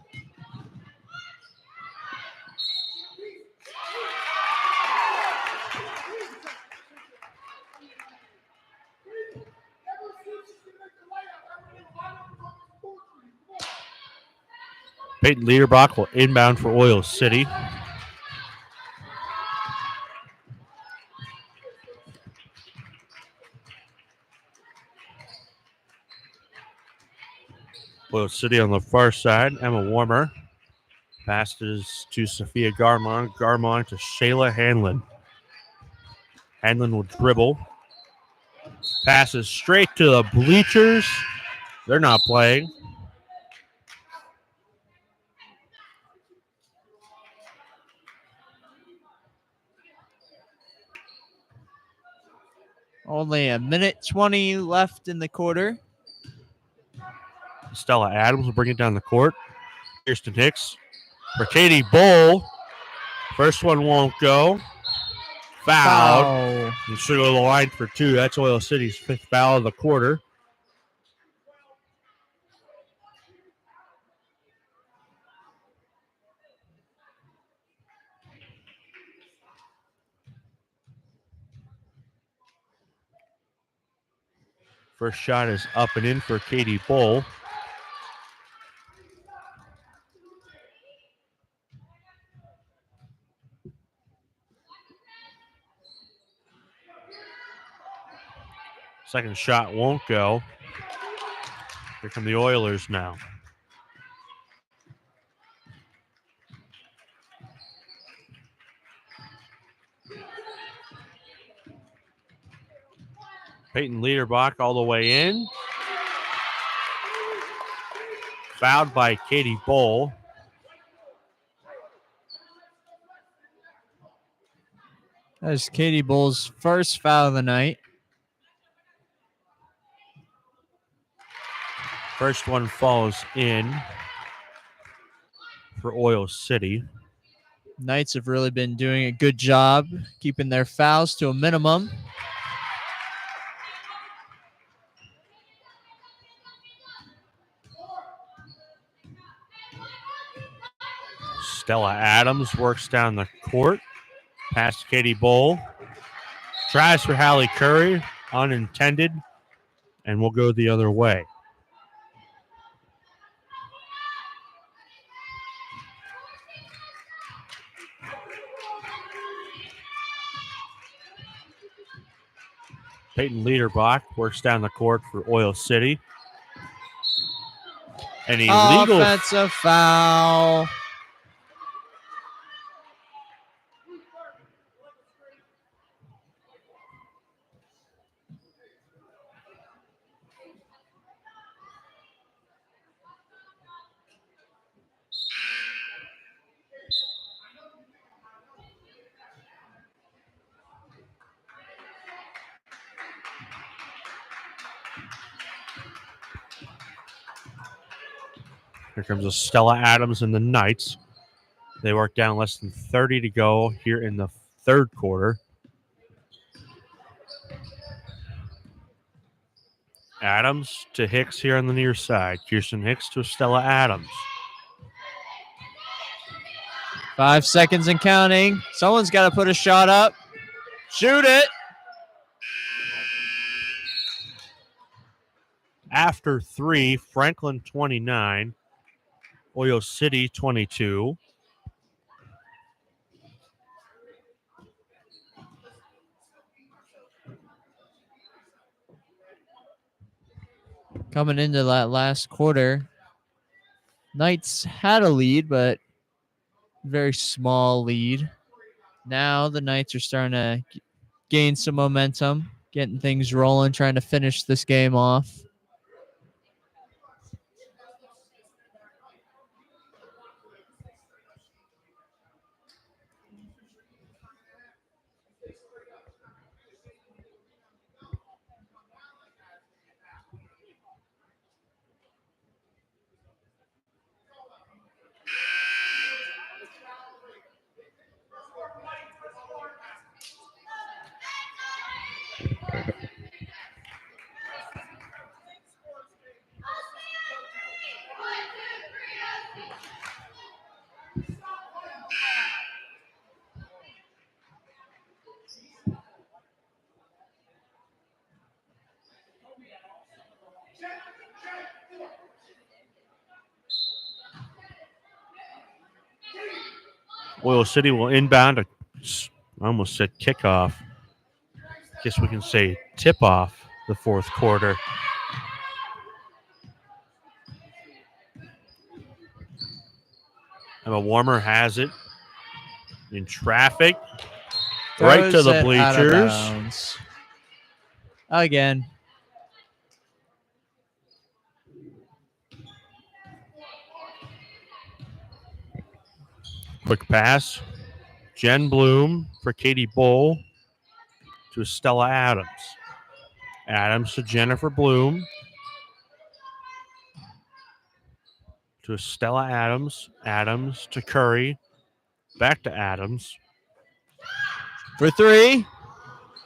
Speaker 1: Peyton Liederbach will inbound for Oil City. Oil City on the far side. Emma Warmer passes to Sophia Garmong. Garmong to Shayla Hanlon. Hanlon will dribble. Passes straight to the bleachers. They're not playing.
Speaker 2: Only a minute 20 left in the quarter.
Speaker 1: Stella Adams will bring it down the court. Kirsten Hicks for Katie Bull. First one won't go. Fouled.
Speaker 2: Foul.
Speaker 1: And she'll go to the line for 2. That's Oil City's 5th foul of the quarter. First shot is up and in for Katie Bull. Second shot won't go. Here come the Oilers now. Peyton Liederbach all the way in. Fouled by Katie Bowl.
Speaker 2: That is Katie Bull's first foul of the night.
Speaker 1: First one falls in for Oil City.
Speaker 2: Knights have really been doing a good job keeping their fouls to a minimum.
Speaker 1: Stella Adams works down the court. Past Katie Bowl. Tries for Hallie Curry. Unintended. And we'll go the other way. Peyton Liederbach works down the court for Oil City. An illegal
Speaker 2: offensive foul.
Speaker 1: Here comes a Stella Adams and the Knights. They work down less than 30 to go here in the third quarter. Adams to Hicks here on the near side. Kirsten Hicks to Stella Adams.
Speaker 2: 5 seconds and counting. Someone's got to put a shot up. Shoot it.
Speaker 1: After 3, Franklin 29, Oil City 22.
Speaker 2: Coming into that last quarter, Knights had a lead, but very small lead. Now the Knights are starting to gain some momentum, getting things rolling, trying to finish this game off.
Speaker 1: Oil City will inbound. I almost said kickoff. Guess we can say tip-off the fourth quarter. Emma Warmer has it in traffic. Right to
Speaker 2: Throws
Speaker 1: the
Speaker 2: it out of
Speaker 1: bleachers.
Speaker 2: bounds. Again.
Speaker 1: Quick pass. Jen Bloom for Katie Bowl to Stella Adams. Adams to Jennifer Bloom. To Stella Adams. Adams to Curry. Back to Adams.
Speaker 2: For 3.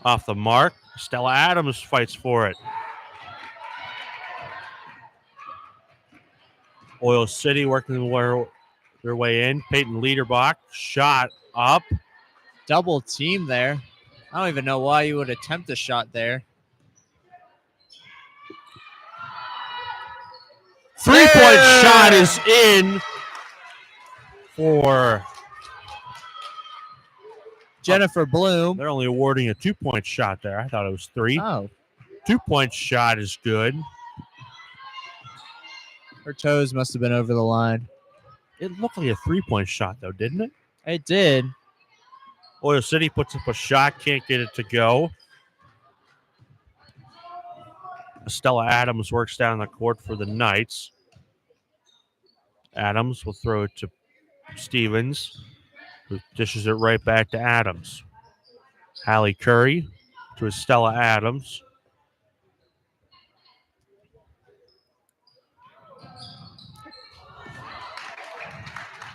Speaker 1: Off the mark. Stella Adams fights for it. Oil City working their way in. Peyton Liederbach. Shot up.
Speaker 2: Double team there. I don't even know why you would attempt a shot there.
Speaker 1: Three-point shot is in for
Speaker 2: Jennifer Bloom.
Speaker 1: They're only awarding a 2-point shot there. I thought it was 3.
Speaker 2: Oh,
Speaker 1: 2-point shot is good.
Speaker 2: her toes must have been over the line.
Speaker 1: It looked like a 3-point shot, though, didn't it?
Speaker 2: It did.
Speaker 1: Oil City puts up a shot, can't get it to go. Stella Adams works down the court for the Knights. Adams will throw it to Stevens, who dishes it right back to Adams. Hallie Curry to Estella Adams.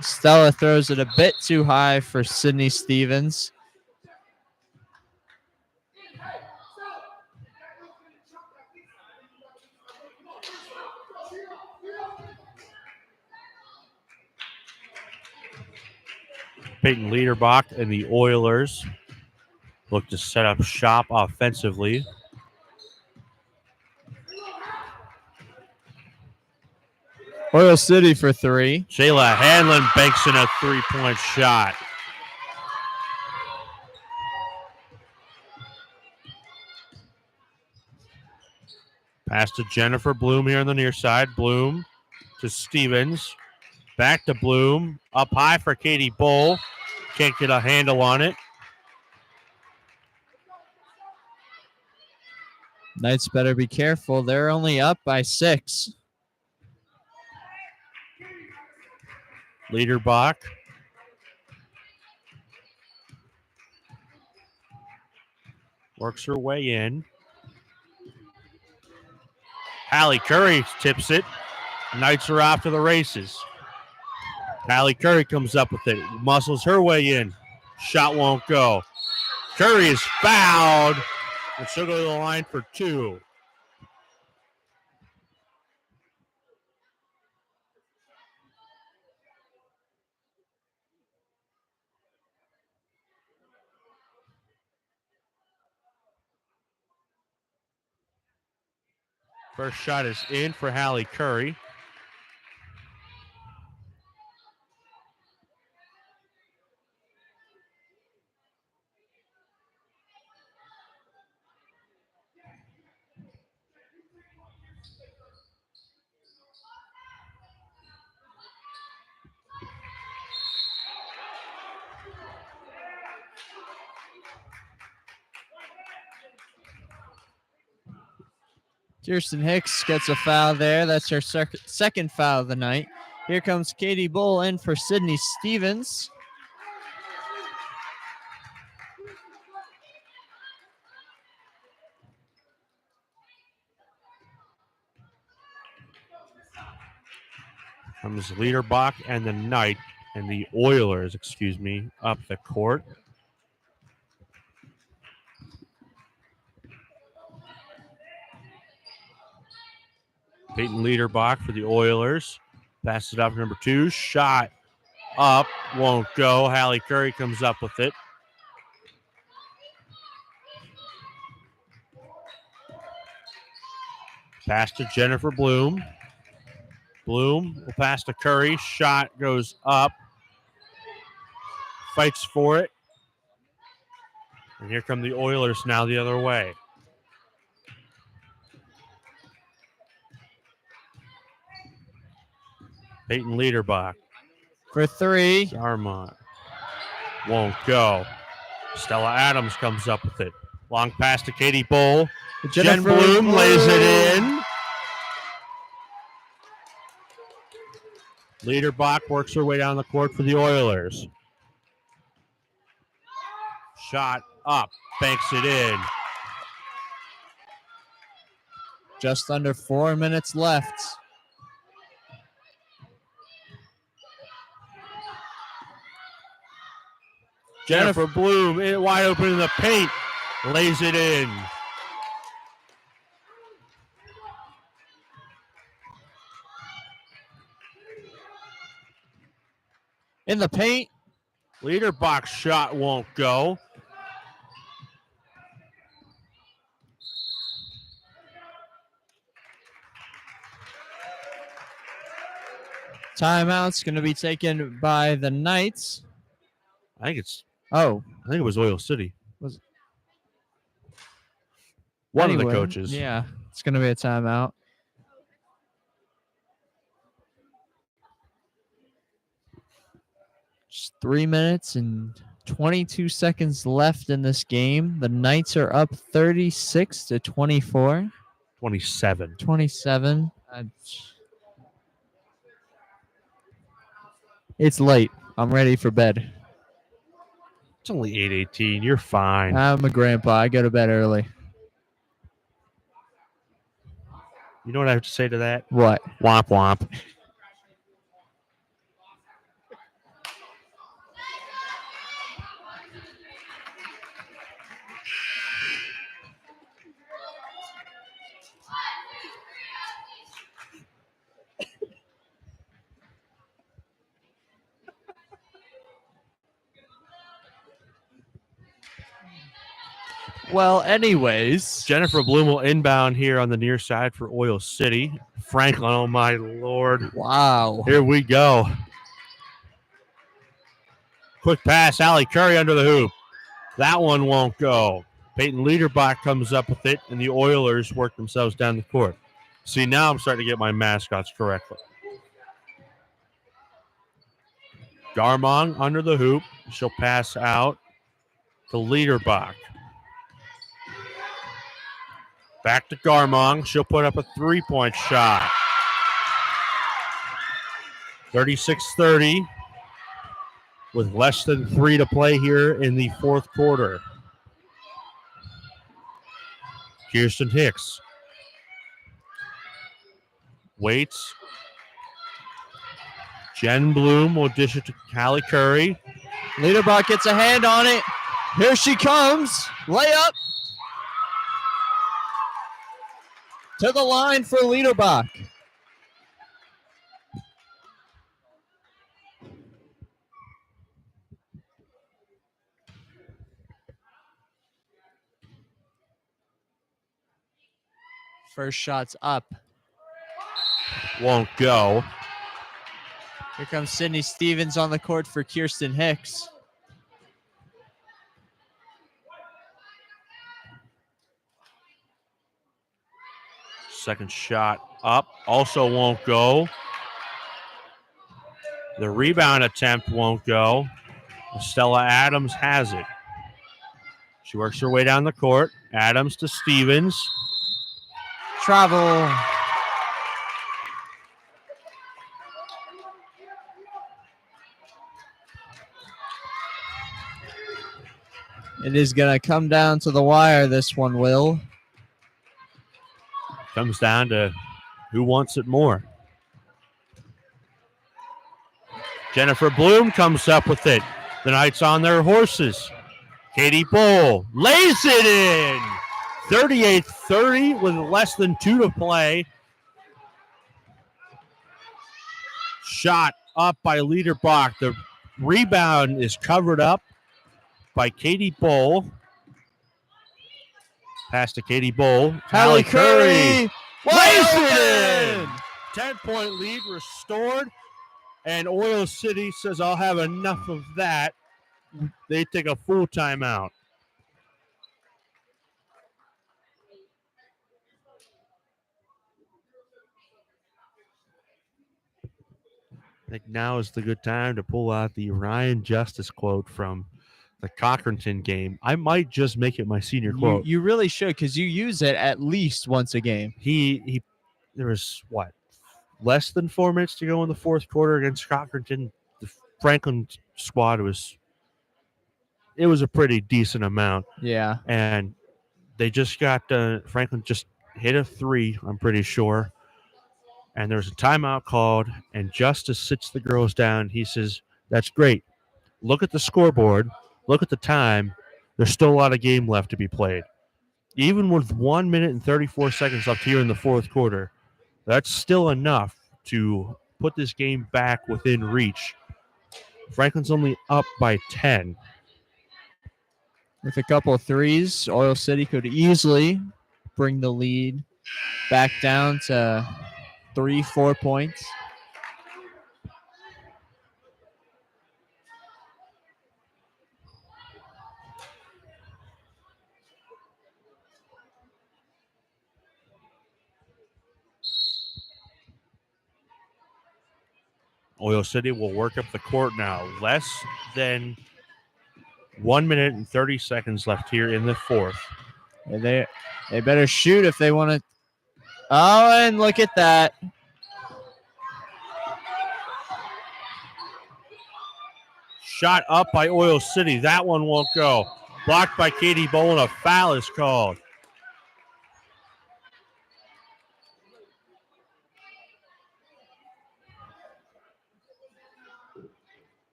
Speaker 2: Stella throws it a bit too high for Sydney Stevens.
Speaker 1: Peyton Liederbach and the Oilers look to set up shop offensively.
Speaker 2: Oil City for 3.
Speaker 1: Shayla Hanlon banks in a 3-point shot. Pass to Jennifer Bloom here on the near side. Bloom to Stevens. Back to Bloom. Up high for Katie Bull. Can't get a handle on it.
Speaker 2: Knights better be careful. They're only up by 6.
Speaker 1: Liederbach. Works her way in. Hallie Curry tips it. Knights are off to the races. Hallie Curry comes up with it. Muscles her way in. Shot won't go. Curry is fouled. And she'll go to the line for 2. First shot is in for Hallie Curry.
Speaker 2: Kirsten Hicks gets a foul there. That's her second foul of the night. Here comes Katie Bull in for Sydney Stevens.
Speaker 1: Comes Liederbach and the Knight and the Oilers, up the court. Peyton Liederbach for the Oilers. Passes it up to number 2. Shot up. Won't go. Hallie Curry comes up with it. Pass to Jennifer Bloom. Bloom will pass to Curry. Shot goes up. Fights for it. And here come the Oilers now the other way. Peyton Liederbach.
Speaker 2: For 3.
Speaker 1: Darmont. Won't go. Stella Adams comes up with it. Long pass to Katie Bull. Jen Bloom lays it in. Liederbach works her way down the court for the Oilers. Shot up. Banks it in.
Speaker 2: Just under 4 minutes left.
Speaker 1: Jennifer Bloom wide open in the paint. Lays it in.
Speaker 2: In the paint.
Speaker 1: Liederbach's shot won't go.
Speaker 2: Timeout's going to be taken by the Knights.
Speaker 1: I think
Speaker 2: Oh,
Speaker 1: it was Oil City.
Speaker 2: Was it?
Speaker 1: One
Speaker 2: Anyway,
Speaker 1: of the coaches.
Speaker 2: Yeah, it's going to be a timeout. Just 3 minutes and 22 seconds left in this game. The Knights are up 36-24.
Speaker 1: 27.
Speaker 2: 27. It's late. I'm ready for bed.
Speaker 1: It's only 8:18. You're fine.
Speaker 2: I'm a grandpa. I go to bed early.
Speaker 1: You know what I have to say to that?
Speaker 2: What?
Speaker 1: Womp womp.
Speaker 2: Well, anyways.
Speaker 1: Jennifer Bloom will inbound here on the near side for Oil City. Franklin, oh my lord.
Speaker 2: Wow.
Speaker 1: Here we go. Quick pass, Allie Curry under the hoop. That one won't go. Peyton Liederbach comes up with it, and the Oilers work themselves down the court. See, now I'm starting to get my mascots correctly. Garmong under the hoop. She'll pass out to Liederbach. Back to Garmong. She'll put up a three-point shot. 36-30 with less than 3 to play here in the fourth quarter. Kirsten Hicks waits. Jen Bloom will dish it to Callie Curry.
Speaker 2: Liederbach gets a hand on it. Here she comes. Layup. To the line for Liederbach. First shot's up.
Speaker 1: Won't go.
Speaker 2: Here comes Sydney Stevens on the court for Kirsten Hicks.
Speaker 1: Second shot up. Also won't go. The rebound attempt won't go. Stella Adams has it. She works her way down the court. Adams to Stevens.
Speaker 2: Travel. It is going to come down to the wire, this one, Will.
Speaker 1: Comes down to who wants it more. Jennifer Bloom comes up with it. The Knights on their horses. Katie Bowl lays it in. 38-30 with less than 2 to play. Shot up by Liederbach. The rebound is covered up by Katie Bowl. Pass to Katie Bowl.
Speaker 2: Hallie Curry.
Speaker 1: Lays it in. 10-point lead restored. And Oil City says, I'll have enough of that. They take a full timeout. I think now is the good time to pull out the Ryan Justice quote from the Cochranton game. I might just make it my senior quote.
Speaker 2: You really should, because you use it at least once a game.
Speaker 1: He there was what, less than 4 minutes to go in the fourth quarter against Cochranton. The Franklin squad was a pretty decent amount.
Speaker 2: Yeah.
Speaker 1: And they just got Franklin just hit a three, I'm pretty sure. And there's a timeout called, and Justice sits the girls down. He says, that's great. Look at the scoreboard. Look at the time. There's still a lot of game left to be played. Even with 1 minute and 34 seconds left here in the fourth quarter, that's still enough to put this game back within reach. Franklin's only up by 10.
Speaker 2: With a couple of threes, Oil City could easily bring the lead back down to 3-4 points.
Speaker 1: Oil City will work up the court now. Less than 1 minute and 30 seconds left here in the fourth.
Speaker 2: And they better shoot if they want to. Oh, and look at that.
Speaker 1: Shot up by Oil City. That one won't go. Blocked by Katie Bowen. A foul is called.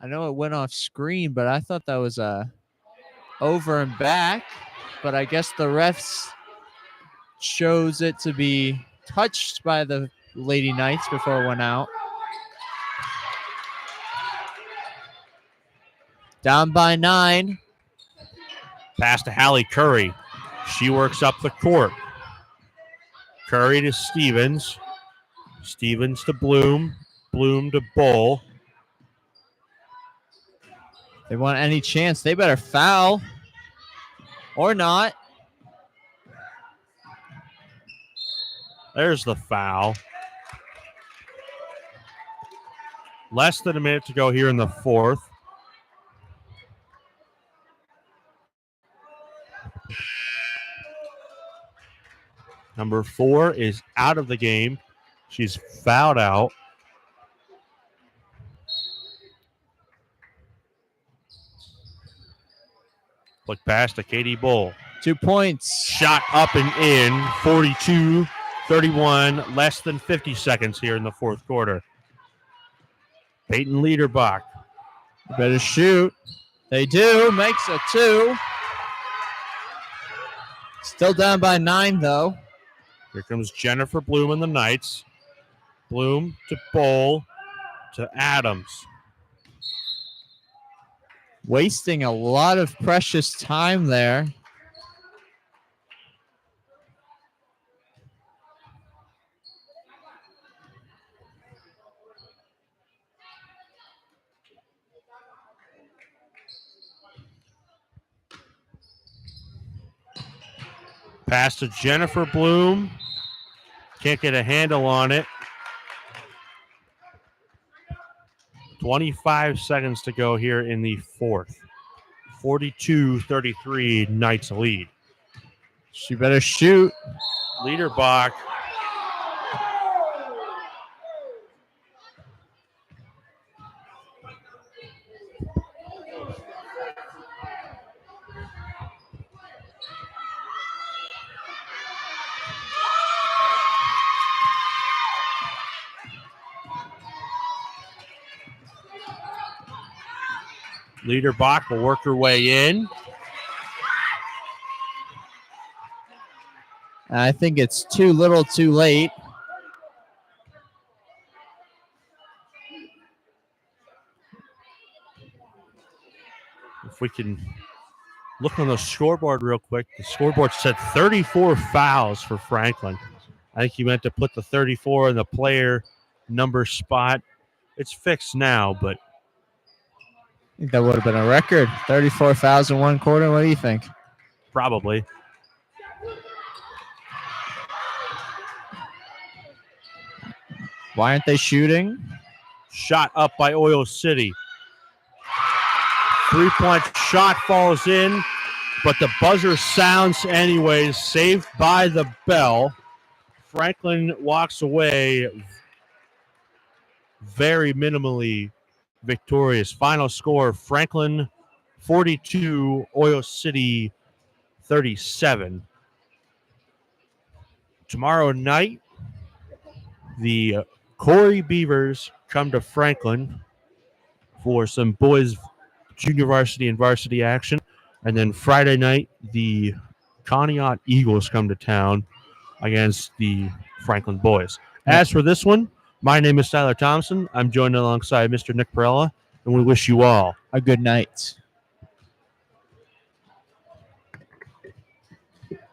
Speaker 2: I know it went off screen, but I thought that was a over and back. But I guess the refs chose it to be touched by the Lady Knights before it went out. Down by 9.
Speaker 1: Pass to Hallie Curry. She works up the court. Curry to Stevens. Stevens to Bloom. Bloom to Bull.
Speaker 2: They want any chance. They better foul. Or not.
Speaker 1: There's the foul. Less than a minute to go here in the fourth. Number 4 is out of the game. She's fouled out. Look pass to Katie Bull.
Speaker 2: 2 points.
Speaker 1: Shot up and in. 42-31. Less than 50 seconds here in the fourth quarter. Peyton Liederbach.
Speaker 2: Better shoot. They do. Makes a 2. Still down by 9, though.
Speaker 1: Here comes Jennifer Bloom and the Knights. Bloom to Bull to Adams.
Speaker 2: Wasting a lot of precious time there.
Speaker 1: Pass to Jennifer Bloom. Can't get a handle on it. 25 seconds to go here in the fourth. 42-33, Knights lead.
Speaker 2: She better shoot.
Speaker 1: Liederbach. Liederbach will work her way in.
Speaker 2: I think it's too little too late.
Speaker 1: If we can look on the scoreboard real quick. The scoreboard said 34 fouls for Franklin. I think he meant to put the 34 in the player number spot. It's fixed now, but
Speaker 2: I think that would have been a record. 34 fouls in one quarter. What do you think?
Speaker 1: probably.
Speaker 2: Why aren't they shooting?
Speaker 1: Shot up by Oil City. 3-point shot falls in, but the buzzer sounds anyways. Saved by the bell. Franklin walks away very minimally victorious. Final score, Franklin 42, Oil City 37. Tomorrow night, the Corey Beavers come to Franklin for some boys junior varsity and varsity action. And then Friday night, the Conneaut Eagles come to town against the Franklin boys. As for this one, my name is Tyler Thompson. I'm joined alongside Mr. Nick Perella, and we wish you all
Speaker 2: A good night.